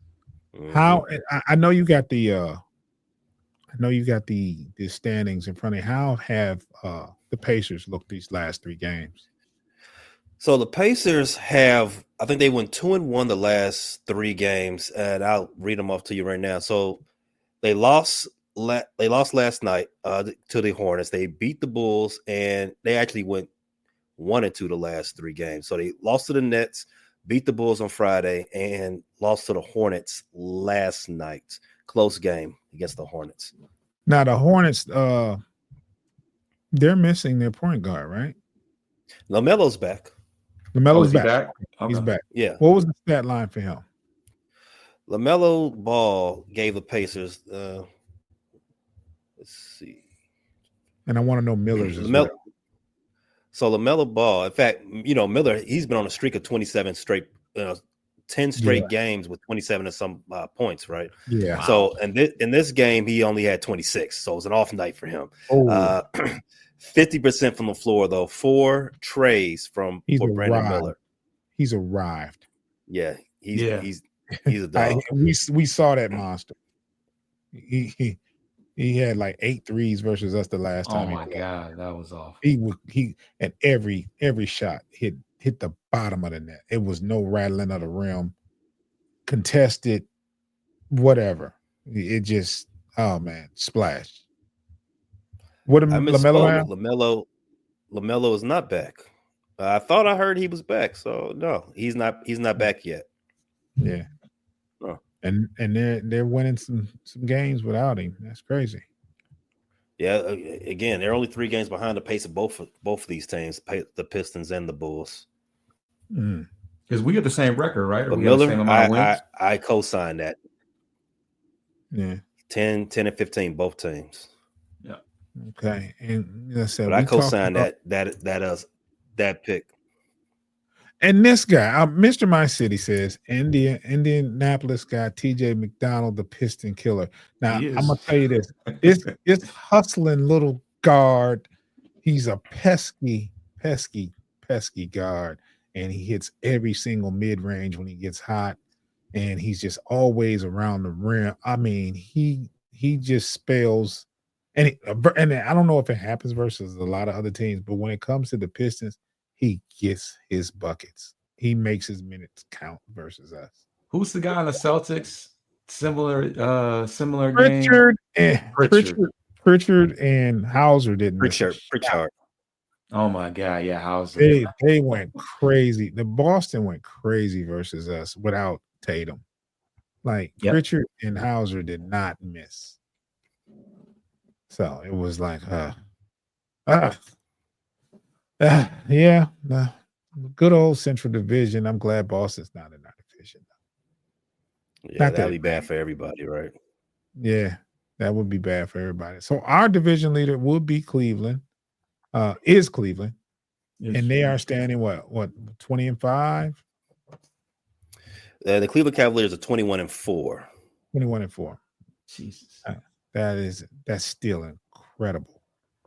How I know you got the standings in front of you. How have the Pacers looked these last 3 games? So the Pacers have, I think they went 2-1 the last 3 games, and I'll read them off to you right now. So they lost last night to the Hornets. They beat the Bulls, and they actually went 1-2 the last 3 games. So they lost to the Nets, beat the Bulls on Friday, and lost to the Hornets last night. Close game against the Hornets. Now the Hornets, they're missing their point guard, right? LaMelo's back. LaMelo's back. Okay. He's back. Yeah. What was the stat line for him? LaMelo Ball gave the Pacers. Let's see. And I want to know Miller's as well. So LaMelo Ball, in fact, Miller, he's been on a streak of 27 straight, 10 straight games with 27 and some points, right? Yeah. Wow. So in this game, he only had 26. So it was an off night for him. 50% from the floor, though. 4 trays for Brandon Miller. He's arrived. Yeah. He's a dog. We saw that monster. He had like 8 threes versus us the last time. Oh my God, that was awful. He at every shot hit the bottom of the net. It was no rattling of the rim, contested, whatever. It just, oh man, splash. What did LaMelo have? LaMelo is not back. I thought I heard he was back, so no, he's not back yet. Yeah. Oh. And they're winning some games without him. That's crazy. Yeah, again, they're only 3 games behind the pace of both of these teams, the Pistons and the Bulls. Because we get the same record, right? Or But we have the Miller, same amount of wins. I co-sign that. Yeah. 10 and 15, both teams. Yeah. Okay. And like I said, But I we talked co-sign about that pick. and this guy, Mr. My City says Indianapolis guy TJ McDonald, the Piston killer. Now He is. I'm gonna tell you this: it's hustling little guard. He's a pesky guard, and he hits every single mid range when he gets hot, and he's just always around the rim. I mean, he just spells, and I don't know if it happens versus a lot of other teams, but when it comes to the Pistons, he gets his buckets. He makes his minutes count versus us. Who's the guy on the Celtics? Similar game. Pritchard and Hauser didn't miss a Pritchard. shot. Oh my God, yeah, Hauser. They went crazy. The Boston went crazy versus us without Tatum. Like Pritchard and Hauser did not miss. So it was like, good old Central Division. I'm glad Boston's not in our division. Yeah, that'd be bad for everybody, right? Yeah, that would be bad for everybody. So our division leader would be Cleveland. Is Cleveland, and they are standing what 20-5. The Cleveland Cavaliers are 21-4. 21-4. Jesus, that's still incredible.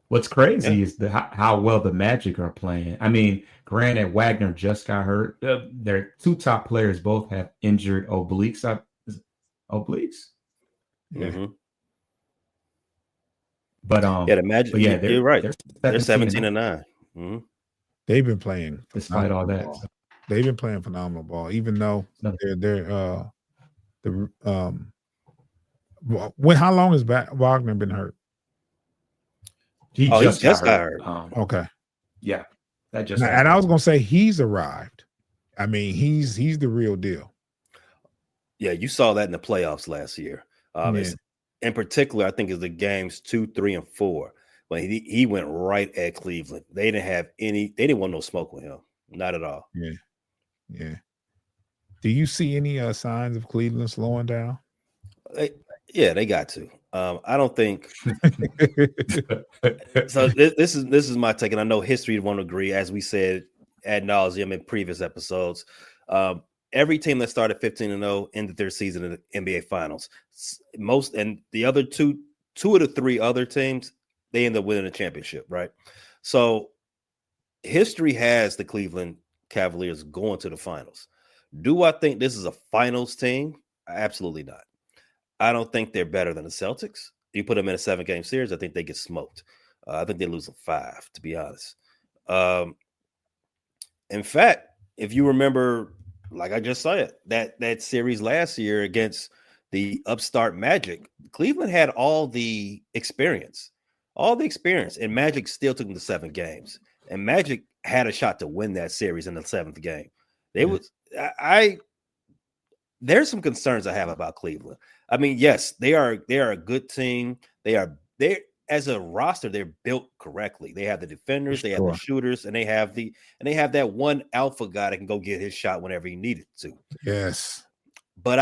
What's crazy is how well the Magic are playing. I mean, granted, Wagner just got hurt. Their two top players both have injured obliques. Obliques. Yeah. Mm-hmm. But the Magic. But yeah, you're right. They're 17-9. Mm-hmm. They've been playing despite all that. Ball. They've been playing phenomenal ball, even though they're how long has Wagner been hurt? He just got hurt. Okay. Yeah. That just and I was gonna say he's arrived. I mean, he's the real deal. Yeah, you saw that in the playoffs last year. In particular, I think is the games 2, 3, and 4 when he went right at Cleveland. They didn't want no smoke with him. Not at all. Yeah. Do you see any signs of Cleveland slowing down? They got to. I don't think so. This is my take, and I know history won't agree, as we said ad nauseum in previous episodes. Every team that started 15-0 ended their season in the NBA Finals. And the other two of the three other teams, they end up winning a championship, right? So history has the Cleveland Cavaliers going to the finals. Do I think this is a finals team? Absolutely not. I don't think they're better than the Celtics. You put them in a 7-game series, I think they get smoked. I think they lose in 5, to be honest. In fact, if you remember, like I just said, that series last year against the upstart Magic, Cleveland had all the experience, and Magic still took them to 7 games. And Magic had a shot to win that series in the 7th game. There's some concerns I have about Cleveland. I mean, yes, they are a good team. They as a roster, they're built correctly. They have the defenders, they have the shooters, and they have that one alpha guy that can go get his shot whenever he needed to. Yes. But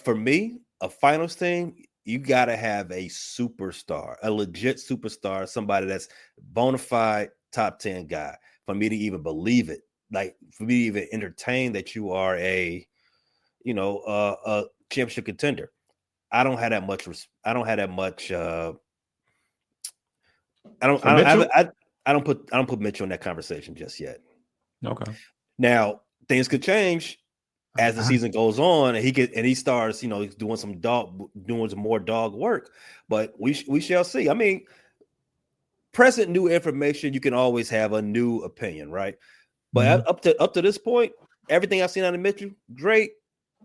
for me, a finals team, you got to have a superstar, a legit superstar, somebody that's bona fide top 10 guy for me to even believe it. Like for me to even entertain that you are a championship contender. I don't have that much. I don't put Mitchell in that conversation just yet. Okay. Now things could change as the season goes on, and he starts, doing some more dog work. But we shall see. I mean, present new information, you can always have a new opinion, right? But up to this point, everything I've seen out of Mitchell, great.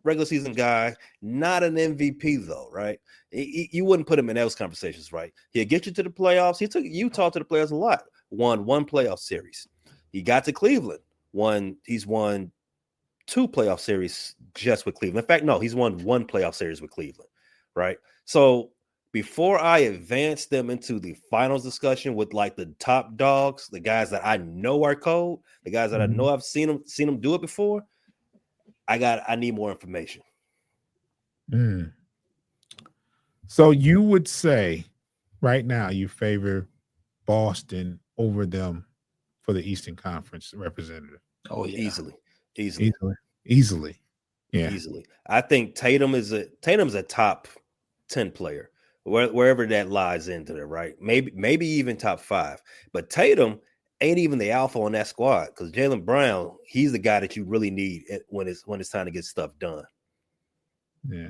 Regular season guy, not an MVP though, right? You wouldn't put him in those conversations, right? He'll get you to the playoffs. He took Utah to the playoffs a lot. Won 1 playoff series. He got to Cleveland. He's won 2 playoff series just with Cleveland. In fact, no, he's won 1 playoff series with Cleveland, right? So before I advance them into the finals discussion with like the top dogs, the guys that I know are cold, the guys that I know I've seen them do it before, I need more information. So you would say right now you favor Boston over them for the Eastern Conference representative? Oh yeah, Easily. Yeah. Easily. I think Tatum's a top 10 player, wherever that lies into there, right? Maybe even top 5. But Tatum ain't even the alpha on that squad because Jaylen Brown, he's the guy that you really need when it's time to get stuff done. Yeah.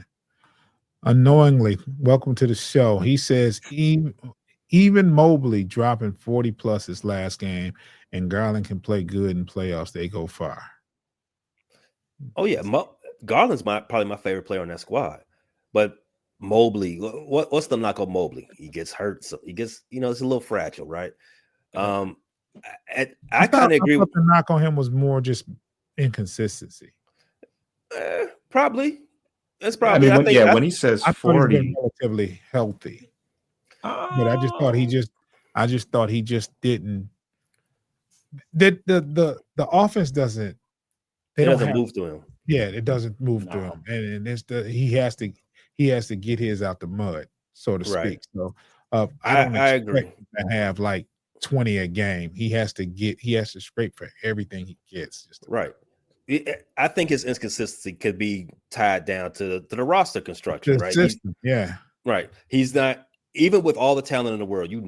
Unknowingly, welcome to the show. He says even Mobley dropping 40 plus his last game, and Garland can play good in playoffs. They go far. Oh yeah, Garland's probably my favorite player on that squad. But Mobley, what's the knock on Mobley? He gets hurt, so he gets it's a little fragile, right? I kind of agree. I thought the knock on him was more just inconsistency. Probably. That's probably. I mean, when he says 40, he's been relatively healthy. But I just thought he just didn't. The offense doesn't. It doesn't move to him. Yeah, it doesn't move to him, and it's he has to get his out the mud, so to speak. So I agree to have like 20 a game. He has to scrape for everything he gets. Right. I think his inconsistency could be tied down to the roster construction, right? System, right. He's not, even with all the talent in the world, he can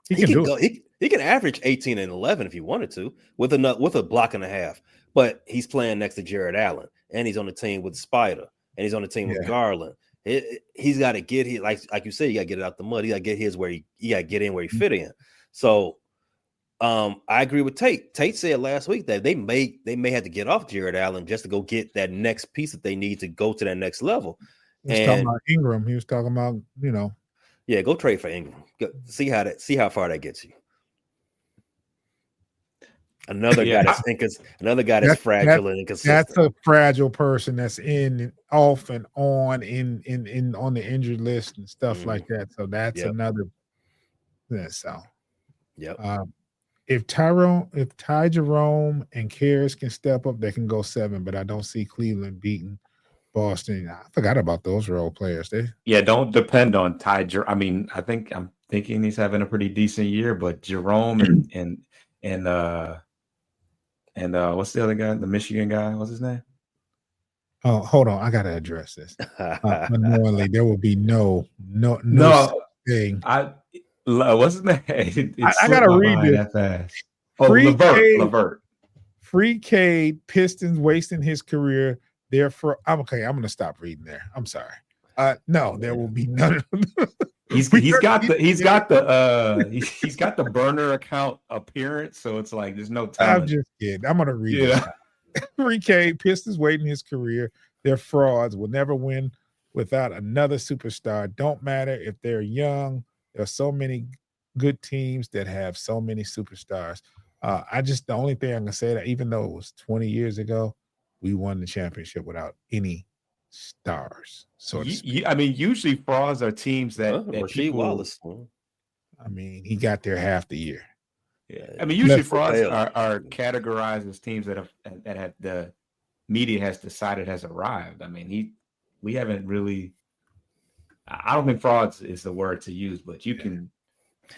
do it. He can average 18 and 11 if he wanted to with a block and a half. But he's playing next to Jared Allen, and he's on the team with Spider, and he's on the team with Garland. He's got to get his, like you said, you got to get it out the mud. He got to get his where he got to get in where he fit in. So I agree with Tate. Tate said last week that they may have to get off Jared Allen just to go get that next piece that they need to go to that next level. He was talking about Ingram. He was talking about, yeah, go trade for Ingram. See how far that gets you. Another guy that's fragile and inconsistent. That's a fragile person that's off and on in on the injured list and stuff like that. So that's another. Yeah, so if Ty Jerome and Karras can step up, they can go 7. But I don't see Cleveland beating Boston. I forgot about those role players. Don't depend on Ty. I'm thinking he's having a pretty decent year, but Jerome and what's the other guy? The Michigan guy. What's his name? Oh, hold on. I gotta address this. Unknowingly, there will be no thing. What's his name? I gotta read this. Fast. Levert. Free Cade, Pistons wasting his career. Therefore, I'm gonna stop reading there. I'm sorry. No, there will be none. He's got the burner account appearance, so it's like there's no time. I'm just kidding. I'm gonna read it. Free Cade, Pistons waiting his career. They're frauds. Will never win without another superstar. Don't matter if they're young. There are so many good teams that have so many superstars. The only thing I'm gonna say that even though it was 20 years ago, we won the championship without any stars. So usually frauds are teams that Rasheed Wallace. I mean, he got there half the year. Yeah, I mean, usually frauds are categorized as teams that have the media has decided has arrived. I mean, we haven't really. I don't think frauds is the word to use, but you can.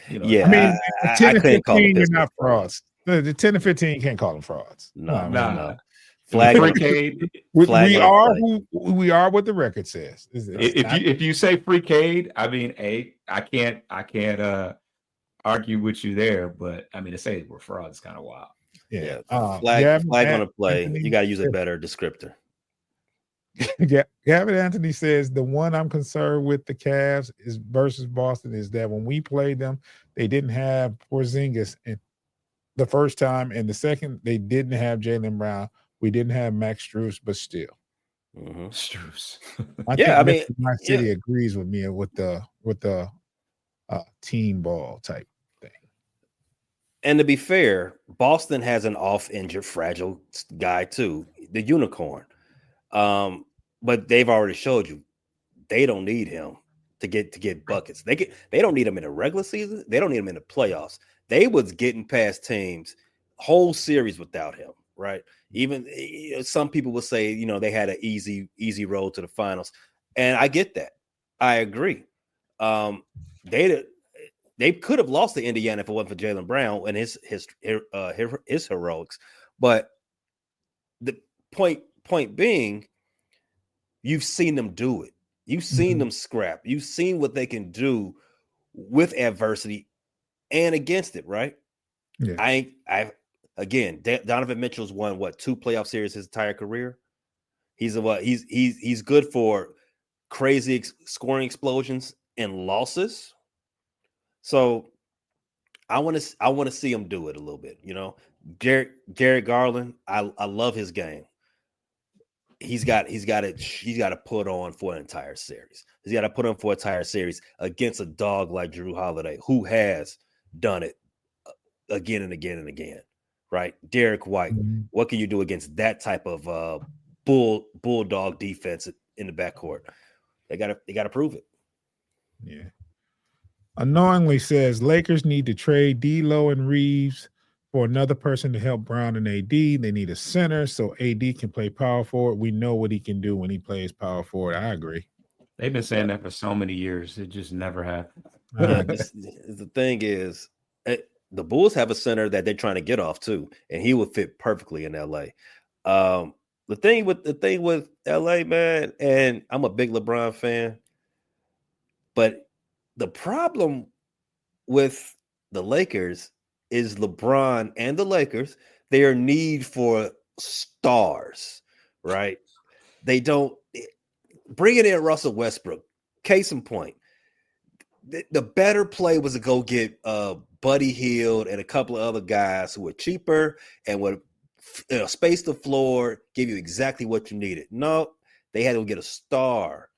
I mean, 10 and 15, you're not frauds. The 10 and 15, you can't call them frauds. No. Free Cade. We are who we are. What the record says. If you say Free Cade, I mean, I can't argue with you there. But I mean, to say we're frauds is kind of wild. Yeah. Flag on a play. You got to use a better descriptor. Gavin Anthony says the one I'm concerned with the Cavs is versus Boston is that when we played them, they didn't have Porzingis the first time, and the second they didn't have Jaylen Brown. We didn't have Max Strus, but still, Strus. My city agrees with me with the team ball type thing. And to be fair, Boston has an off-injured, fragile guy too, the unicorn. But they've already showed you they don't need him to get buckets. They don't need him in the regular season. They don't need him in the playoffs. They was getting past teams whole series without him, right? Even some people will say, they had an easy road to the finals, and I get that. I agree. They could have lost to Indiana if it wasn't for Jaylen Brown and his heroics. But the point being, you've seen them do it. You've seen them scrap. You've seen what they can do with adversity and against it, right? Yeah. Donovan Mitchell's won 2 playoff series his entire career. He's good for crazy scoring explosions and losses. So I want to see him do it a little bit. Garrett Garland, I love his game. He's got to put on for an entire series. He's got to put on for an entire series against a dog like Drew Holiday, who has done it again and again and again. Right, Derek White. What can you do against that type of bulldog defense in the backcourt? They got to prove it. Yeah. Annoyingly says Lakers need to trade D'Lo and Reeves for another person to help Brown and AD. They need a center so AD can play power forward. We know what he can do when he plays power forward. I agree. They've been saying that for so many years. It just never happened. The thing is, the Bulls have a center that they're trying to get off too, and he would fit perfectly in LA. The thing with LA, man, and I'm a big LeBron fan, but the problem with the Lakers is LeBron and the Lakers, their need for stars, right? They don't bring it in Russell Westbrook. Case in point, the better play was to go get Buddy Hield and a couple of other guys who were cheaper and would space the floor, give you exactly what you needed. No, they had to get a star.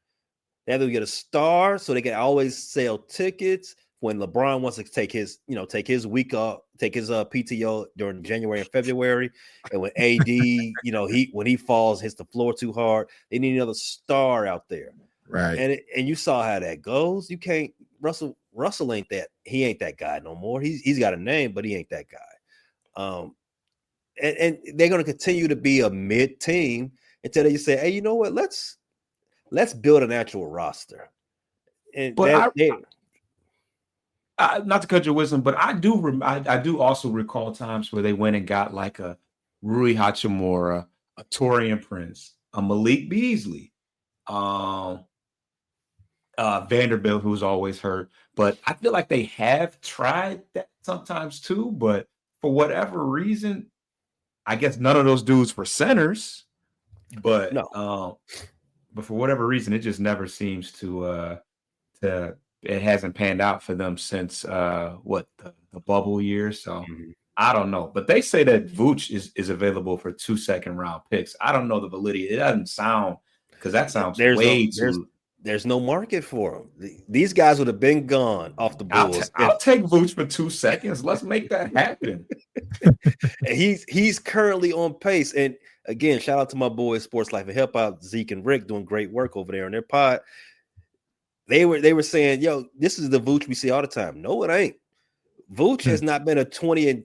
They had to get a star so they can always sell tickets when LeBron wants to take his week off, take his PTO during January and February. And when AD, when he falls, hits the floor too hard, they need another star out there. Right. And you saw how that goes. You can't Russell ain't that. He ain't that guy no more. He's got a name, but he ain't that guy. And they're going to continue to be a mid team until they say, hey, you know what? Let's build an actual roster. And but not to cut your wisdom, but I do also recall times where they went and got like a Rui Hachimura, a Taurean Prince, a Malik Beasley, Vanderbilt, who's always hurt. But I feel like they have tried that sometimes too. But for whatever reason, I guess none of those dudes were centers. But no. But for whatever reason, it just never seems to it hasn't panned out for them since the bubble years. So I don't know. But they say that Vooch is available for 2 second-round picks. I don't know the validity. It doesn't sound, because that sounds there's no market for them. These guys would have been gone off the Bulls. I'll take Vooch for 2 seconds. Let's make that happen. He's currently on pace. And again, shout out to my boys, Sports Life and Help Out, Zeke and Rick, doing great work over there on their pod. They were saying, yo, this is the Vooch we see all the time. No, it ain't. Vooch has not been a 20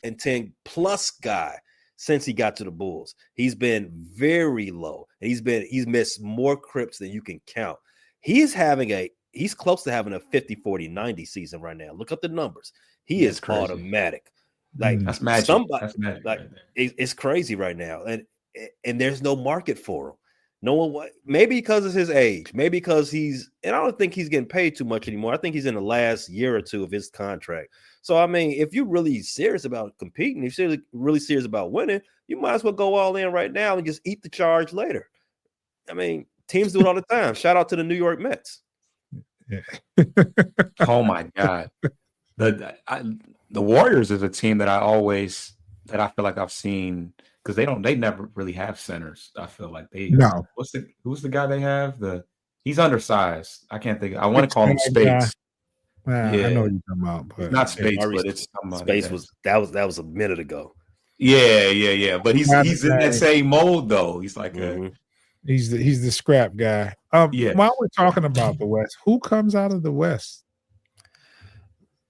and 10 plus guy since he got to the Bulls. He's been very low. He's missed more crips than you can count. He's close to having a 50-40-90 season right now. Look up the numbers. He is crazy. Automatic. Like that's magic. That's magic. Like it's crazy right now. And there's no market for him. No one, maybe because of his age, maybe because and I don't think he's getting paid too much anymore. I think he's in the last year or two of his contract. So, I mean, if you're really serious about competing, if you're really serious about winning, you might as well go all in right now and just eat the charge later. I mean, teams do it all the time. Shout out to the New York Mets. Yeah. Oh my God. The Warriors is a team that I feel like I've seen, because they never really have centers. I feel like no. Who's the guy they have? He's undersized. I can't think. I want to call him Space. I know what you're talking about, but it's not Space, but it's somebody. Space that was a minute ago. Yeah. But he's in that same mold though. He's like He's the scrap guy. Yes. While we're talking about the West, who comes out of the West?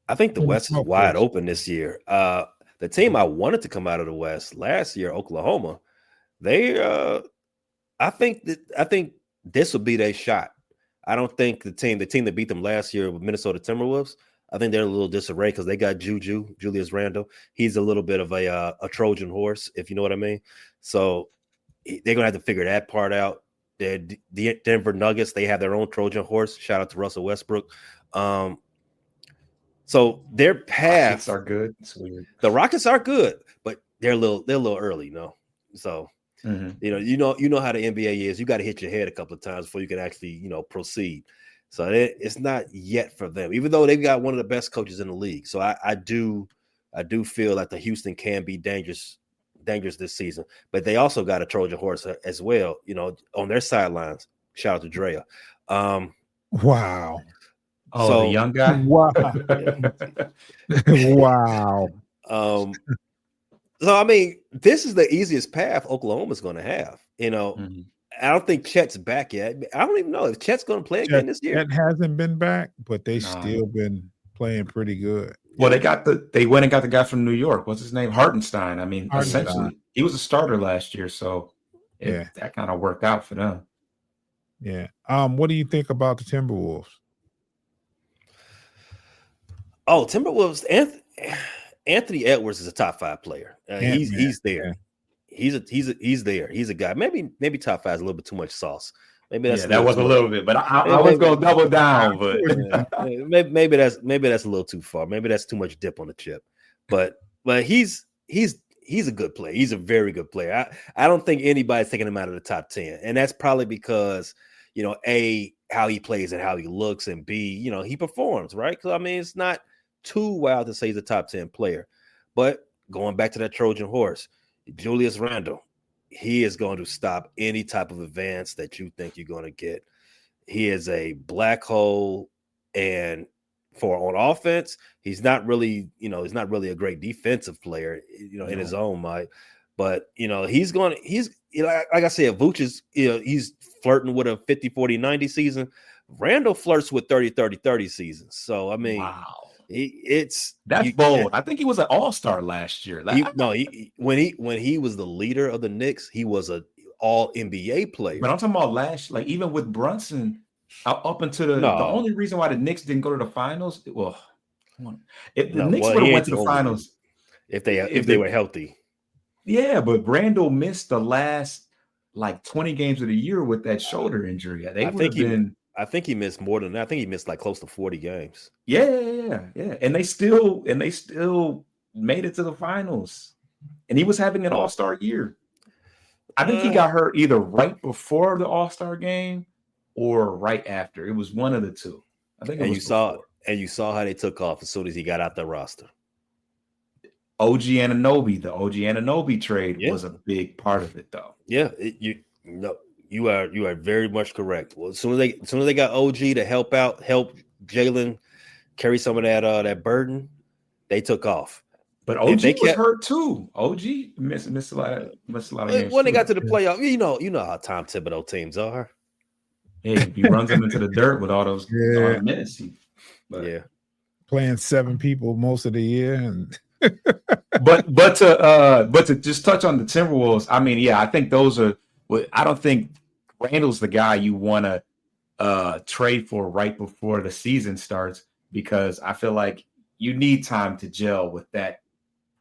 I think the In the West is smoke wide race. open this year. The team I wanted to come out of the West last year, Oklahoma, they I think this will be their shot. I don't think the team that beat them last year with Minnesota Timberwolves, I think they're a little disarray because they got Julius Randle. He's a little bit of a Trojan horse, if you know what I mean. So they're gonna have to figure that part out. The Denver Nuggets, they have their own Trojan horse. Shout out to Russell Westbrook. So their path Rockets are good. It's weird. The Rockets are good, but they're a little early, you know. So you know how the NBA is. You got to hit your head a couple of times before you can actually, proceed. So it's not yet for them, even though they've got one of the best coaches in the league. So I do feel like the Houston can be dangerous this season, but they also got a Trojan horse as well, on their sidelines. Shout out to Drea. Wow. Oh, So, the young guy. Wow. Wow. So I mean, this is the easiest path Oklahoma's going to have. I don't think Chet's back yet. I don't even know if Chet's going to play again this year. Chet hasn't been back, but they still been playing pretty good. Well, they went and got the guy from New York. What's his name? Hartenstein. I mean, essentially, he was a starter last year, so that kind of worked out for them. Yeah. What do you think about the Timberwolves? Oh, Timberwolves. Anthony Edwards is a top 5 player. He's there. Yeah. He's there. He's a guy. Maybe top 5 is a little bit too much sauce. Maybe that's that was a little bit, but I was going to double down. But maybe that's a little too far. Maybe that's too much dip on the chip. But he's a good player. He's a very good player. I don't think anybody's taking him out of the top 10, and that's probably because A, how he plays and how he looks, and B, he performs, right? Because I mean, it's not too wild to say he's a top 10 player. But going back to that Trojan horse, Julius Randle, he is going to stop any type of advance that you think you're going to get. He is a black hole, and on offense, he's not really a great defensive player, in his own mind. But he's like I said, Vooch is he's flirting with a 50-40-90 season. Randall flirts with 30-30-30 seasons. So I mean, wow. That's bold. I think he was an all-star last year. When he was the leader of the Knicks, he was an all NBA player. But I'm talking about even with Brunson, up until the only reason why the Knicks didn't go to the finals, if the Knicks would have went to the finals, if they were healthy. Yeah, but Randall missed the last 20 games of the year with that shoulder injury. I think he missed more than that. I think he missed close to 40 games. Yeah. And they still made it to the finals. And he was having an all-star year. I think he got hurt either right before the all-star game or right after. It was one of the two. I think you saw how they took off as soon as he got out the roster. The OG Anunoby trade was a big part of it, though. Yeah, you are very much correct. Well, as soon as they got OG to help Jalen carry some of that burden, they took off. But OG was hurt too. OG missed a lot of games. When they got to the playoff, you know how Tom Thibodeau teams are. Hey, he runs them into the dirt with all those minutes. Playing 7 people most of the year, and but to just touch on the Timberwolves, I mean, I think those are. I don't think Randall's the guy you want to trade for right before the season starts, because I feel like you need time to gel with that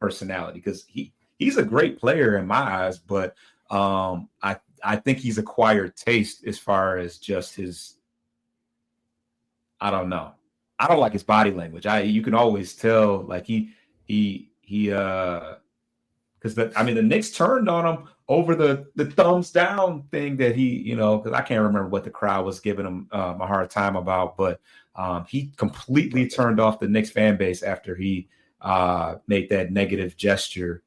personality, because he's a great player in my eyes, but I think he's acquired taste as far as just his. I don't know. I don't like his body language. You can always tell because the Knicks turned on him over the thumbs down thing that because I can't remember what the crowd was giving him a hard time about, but he completely turned off the Knicks fan base after he made that negative gesture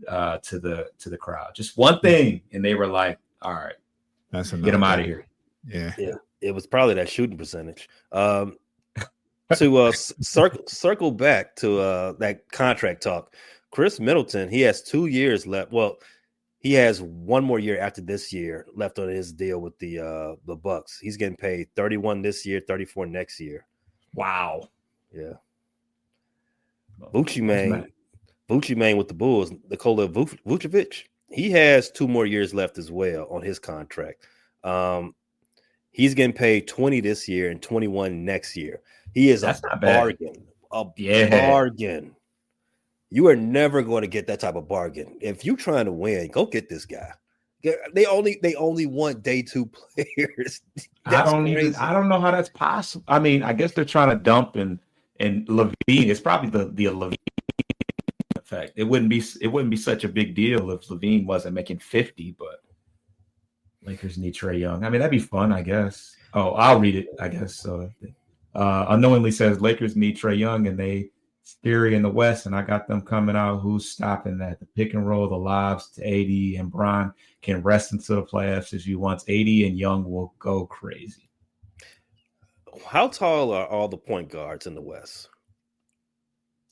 to the crowd. Just one thing, and they were like, "All right, get him out of here." Yeah. It was probably that shooting percentage. To circle back to that contract talk, Chris Middleton, he has 2 years left. Well, He has one more year after this year left on his deal with the Bucks. He's getting paid 31 this year, 34 next year. Wow. Yeah. Bucci Mane with the Bulls, Nikola Vucevic, he has 2 more years left as well on his contract. He's getting paid 20 this year and 21 next year. He is That's a not bad. Bargain. You are never going to get that type of bargain. If you're trying to win, go get this guy. They only want day 2 players. I don't know how that's possible. I mean, I guess they're trying to dump and Levine. It's probably the Levine effect. It wouldn't be such a big deal if Levine wasn't making 50, but Lakers need Trae Young. I mean, that'd be fun, I guess. Oh, I'll read it, I guess. So unknowingly says Lakers need Trae Young and they Theory in the West, and I got them coming out. Who's stopping that? The pick and roll, the lobs to AD and Bron can rest into the playoffs if you want. AD and Young will go crazy. How tall are all the point guards in the West?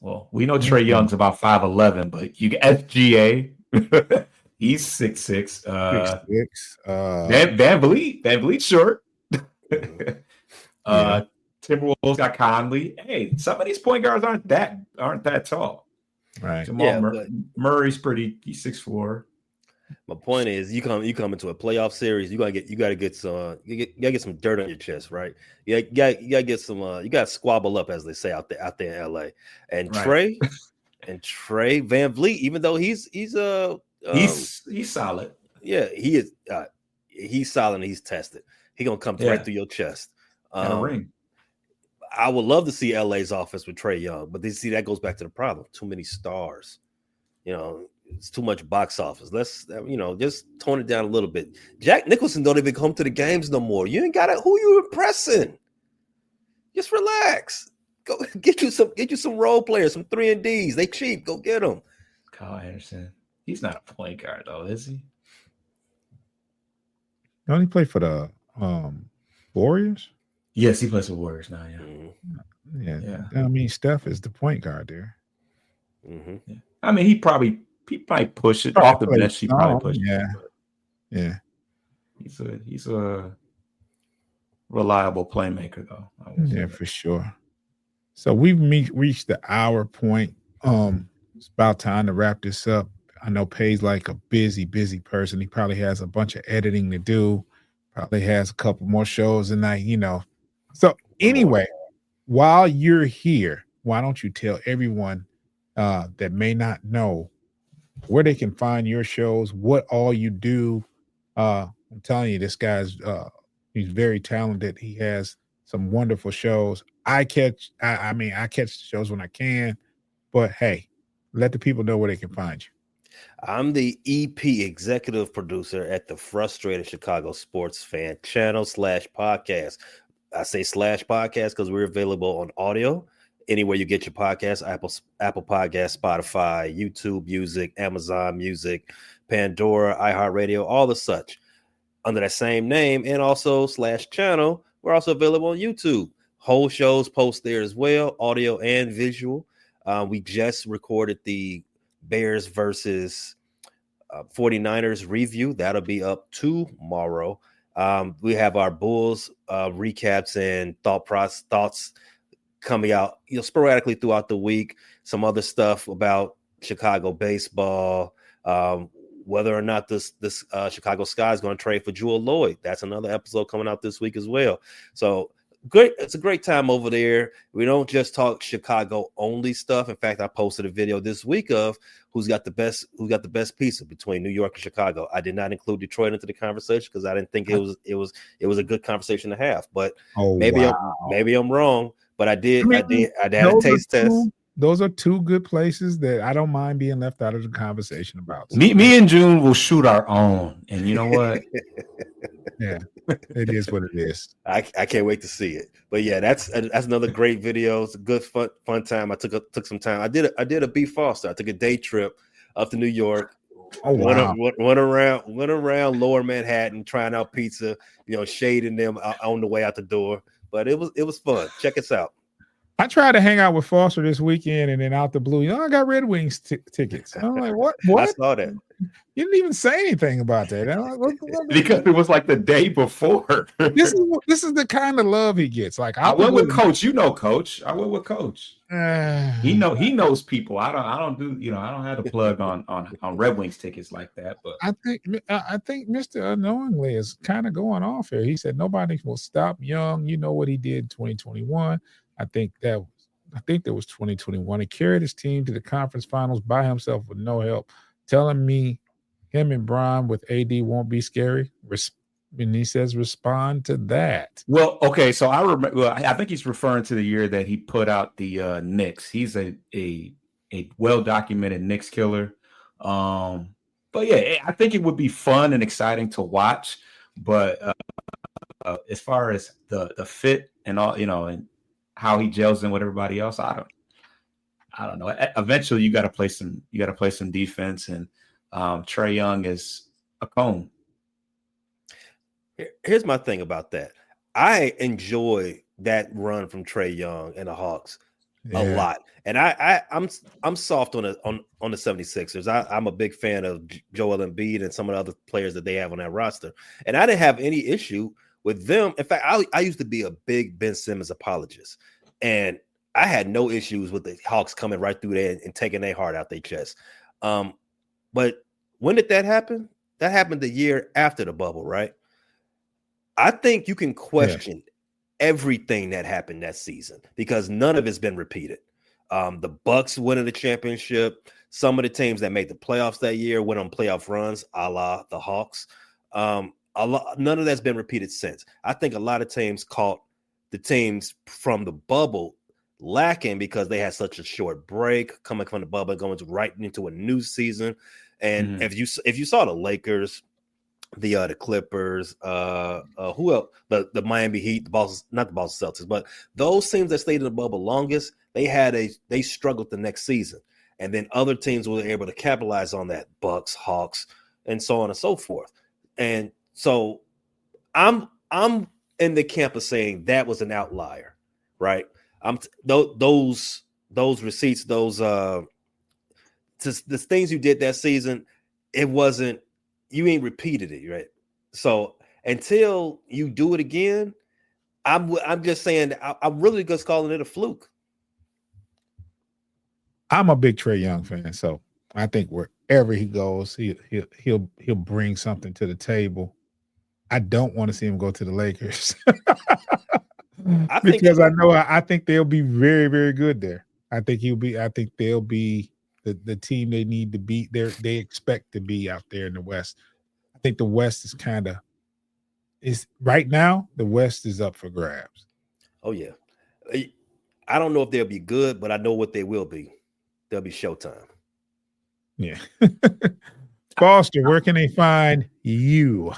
Well, we know Trae Young's about 5'11", but you get SGA. He's 6'6". 6'6". Van Vliet short. Timberwolves got Conley. Hey, some of these point guards aren't that tall. Right. Jamal Murray's he's 6'4". My point is, you come into a playoff series, you gotta get some dirt on your chest, right? You gotta get some you gotta squabble up, as they say out there in LA. And right. Trey Van Vliet, even though he's solid. Yeah, he is. He's solid and he's tested. He's gonna come right through your chest. And a ring. I would love to see LA's offense with Trae Young, but that goes back to the problem. Too many stars. It's too much box office. Let's, just tone it down a little bit. Jack Nicholson don't even come to the games no more. You ain't got it. Who you impressing? Just relax. Go get you some role players, some 3-and-Ds. They cheap. Go get them. Kyle Anderson. He's not a point guard though, is he? Don't he play for the Warriors? Yes, he plays for Warriors now. Yeah. Yeah. I mean, Steph is the point guard there. Mm-hmm. Yeah. I mean, he probably push it off the bench. He probably push it. Yeah. He's a reliable playmaker, though. Yeah, for sure. So we've reached the hour point. It's about time to wrap this up. I know Pay's like a busy person. He probably has a bunch of editing to do. Probably has a couple more shows tonight, So anyway, while you're here, why don't you tell everyone that may not know where they can find your shows, what all you do? I'm telling you, this guy's he's very talented. He has some wonderful shows. I catch the shows when I can, but hey, let the people know where they can find you. I'm the EP executive producer at the Frustrated Chicago Sports Fan channel /podcast. I say /podcast because we're available on audio anywhere you get your podcasts, Apple Podcasts, Spotify, YouTube Music, Amazon Music, Pandora, iHeartRadio, all the such. Under that same name and also /channel, we're also available on YouTube. Whole shows post there as well, audio and visual. We just recorded the Bears versus 49ers review. That'll be up tomorrow. We have our Bulls recaps and thoughts coming out, sporadically throughout the week. Some other stuff about Chicago baseball, whether or not this Chicago Sky is going to trade for Jewel Lloyd. That's another episode coming out this week as well. So great. It's a great time over there. We don't just talk Chicago only stuff. In fact, I posted a video this week of who's got the best pizza between New York and Chicago. I did not include Detroit into the conversation because I didn't think it was a good conversation to have. But maybe I'm wrong. But I did. I had a taste test. Those are two good places that I don't mind being left out of the conversation about. So. Me and June will shoot our own, and you know what? Yeah, it is what it is. I can't wait to see it. But yeah, that's another great video. It's a good fun time. I took some time. I did a B Foster. I took a day trip up to New York. Oh wow! Went around Lower Manhattan trying out pizza. Shading them on the way out the door. But it was fun. Check us out. I tried to hang out with Foster this weekend, and then out the blue, I got Red Wings tickets. I'm like, what? I saw that. You didn't even say anything about that. I'm like, what? Because it was like the day before. This is the kind of love he gets. Like I went with Coach. Coach. I went with Coach. He knows people. I don't do. I don't have to plug on Red Wings tickets like that. But I think Mr. Unknowingly is kind of going off here. He said nobody will stop Young. You know what he did in 2021. I think that was 2021. He carried his team to the conference finals by himself with no help. Telling me him and Brian with AD won't be scary. And he says respond to that. Well, okay. So I remember. Well, I think he's referring to the year that he put out the Knicks. He's a well documented Knicks killer. But yeah, I think it would be fun and exciting to watch. But as far as the fit and all, and how he gels in with everybody else, I don't know. Eventually, you got to play some defense, and Trae Young is a cone. Here's my thing about that. I enjoy that run from Trae Young and the Hawks a lot, and I'm soft on the 76ers. I'm a big fan of Joel Embiid and some of the other players that they have on that roster, and I didn't have any issue with them. In fact, I used to be a big Ben Simmons apologist, and I had no issues with the Hawks coming right through there and taking their heart out their chest. But when did that happen? That happened the year after the bubble, right? I think you can question everything that happened that season because none of it's been repeated. The Bucks winning the championship, some of the teams that made the playoffs that year went on playoff runs, a la the Hawks. None of that's been repeated since. I think a lot of teams caught the teams from the bubble lacking because they had such a short break coming from the bubble, going right into a new season. And if you saw the Lakers, the Clippers, who else? The Miami Heat, not the Boston Celtics, but those teams that stayed in the bubble longest, they struggled the next season, and then other teams were able to capitalize on that, Bucks, Hawks, and so on and so forth. And so I'm in the camp of saying that was an outlier, right? Those receipts, the things you did that season, it wasn't. You ain't repeated it, right? So until you do it again, I'm just saying I'm really just calling it a fluke. I'm a big Trae Young fan, so I think wherever he goes, he'll bring something to the table. I don't want to see him go to the Lakers because I think they'll be very, very good there. I think they'll be the team they need to beat. They expect to be out there in the West. I think the West is right now. The West is up for grabs. Oh yeah, I don't know if they'll be good, but I know what they will be. They'll be Showtime. Yeah. Foster, where can they find you?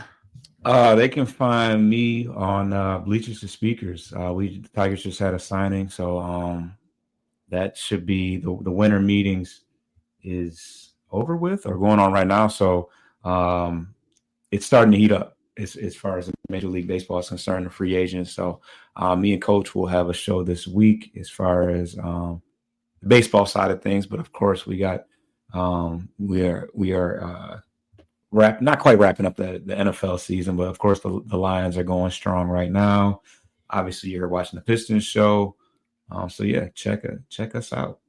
They can find me on Bleachers to Speakers. The Tigers just had a signing, so that should be the winter meetings is over with or going on right now. So it's starting to heat up as far as Major League Baseball is concerned, the free agents. So me and Coach will have a show this week as far as the baseball side of things. But of course, we got we are not quite wrapping up the NFL season, but of course the Lions are going strong right now. Obviously, you're watching the Pistons show. So yeah, check us out.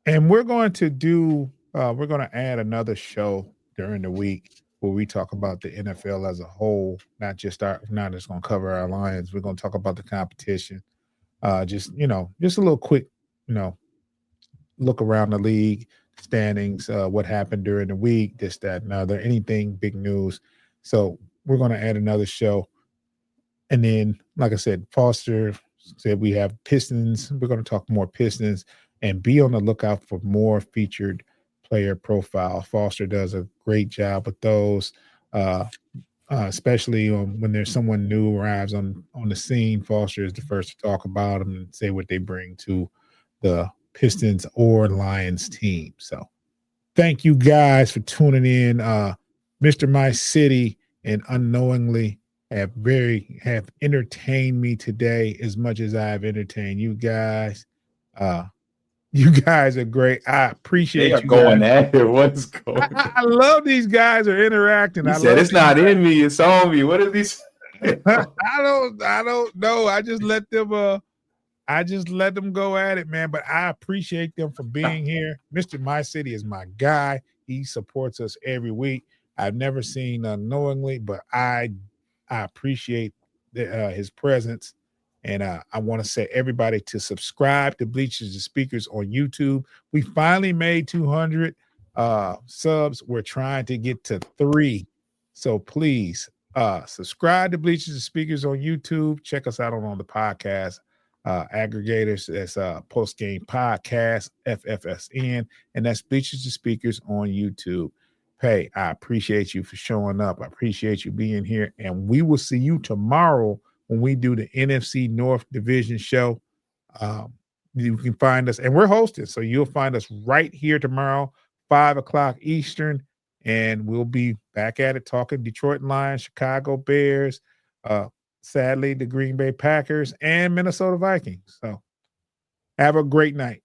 And we're going to add another show during the week where we talk about the NFL as a whole, not just going to cover our Lions. We're going to talk about the competition. Just a little quick, look around the league standings, what happened during the week, this, that, and other, anything big news. So we're going to add another show. And then, like I said, Foster said we have Pistons. We're going to talk more Pistons and be on the lookout for more featured player profile. Foster does a great job with those, especially when there's someone new arrives on the scene. Foster is the first to talk about them and say what they bring to the Pistons or Lions team. So thank you guys for tuning in. Mr. My City and Unknowingly have entertained me today as much as I've entertained you guys. You guys are great. I appreciate They are you going guys. at it. What is going on? I love these guys are interacting. He I said love it's not in me, it's on me. What are these? I don't know. I just let them go at it, man. But I appreciate them for being here. Mr. My City is my guy. He supports us every week. I've never seen unknowingly, but I appreciate his presence. And I want to say everybody to subscribe to Bleachers and Speakers on YouTube. We finally made 200 subs. We're trying to get to 3. So please subscribe to Bleachers and Speakers on YouTube. Check us out on the podcast aggregators. That's Post Game Podcast, FFSN, and that's Bleachers and Speakers on YouTube. Hey, I appreciate you for showing up. I appreciate you being here. And we will see you tomorrow when we do the NFC North Division show. You can find us, and we're hosting, so you'll find us right here tomorrow, 5:00 Eastern, and we'll be back at it talking Detroit Lions, Chicago Bears, sadly, the Green Bay Packers, and Minnesota Vikings. So have a great night.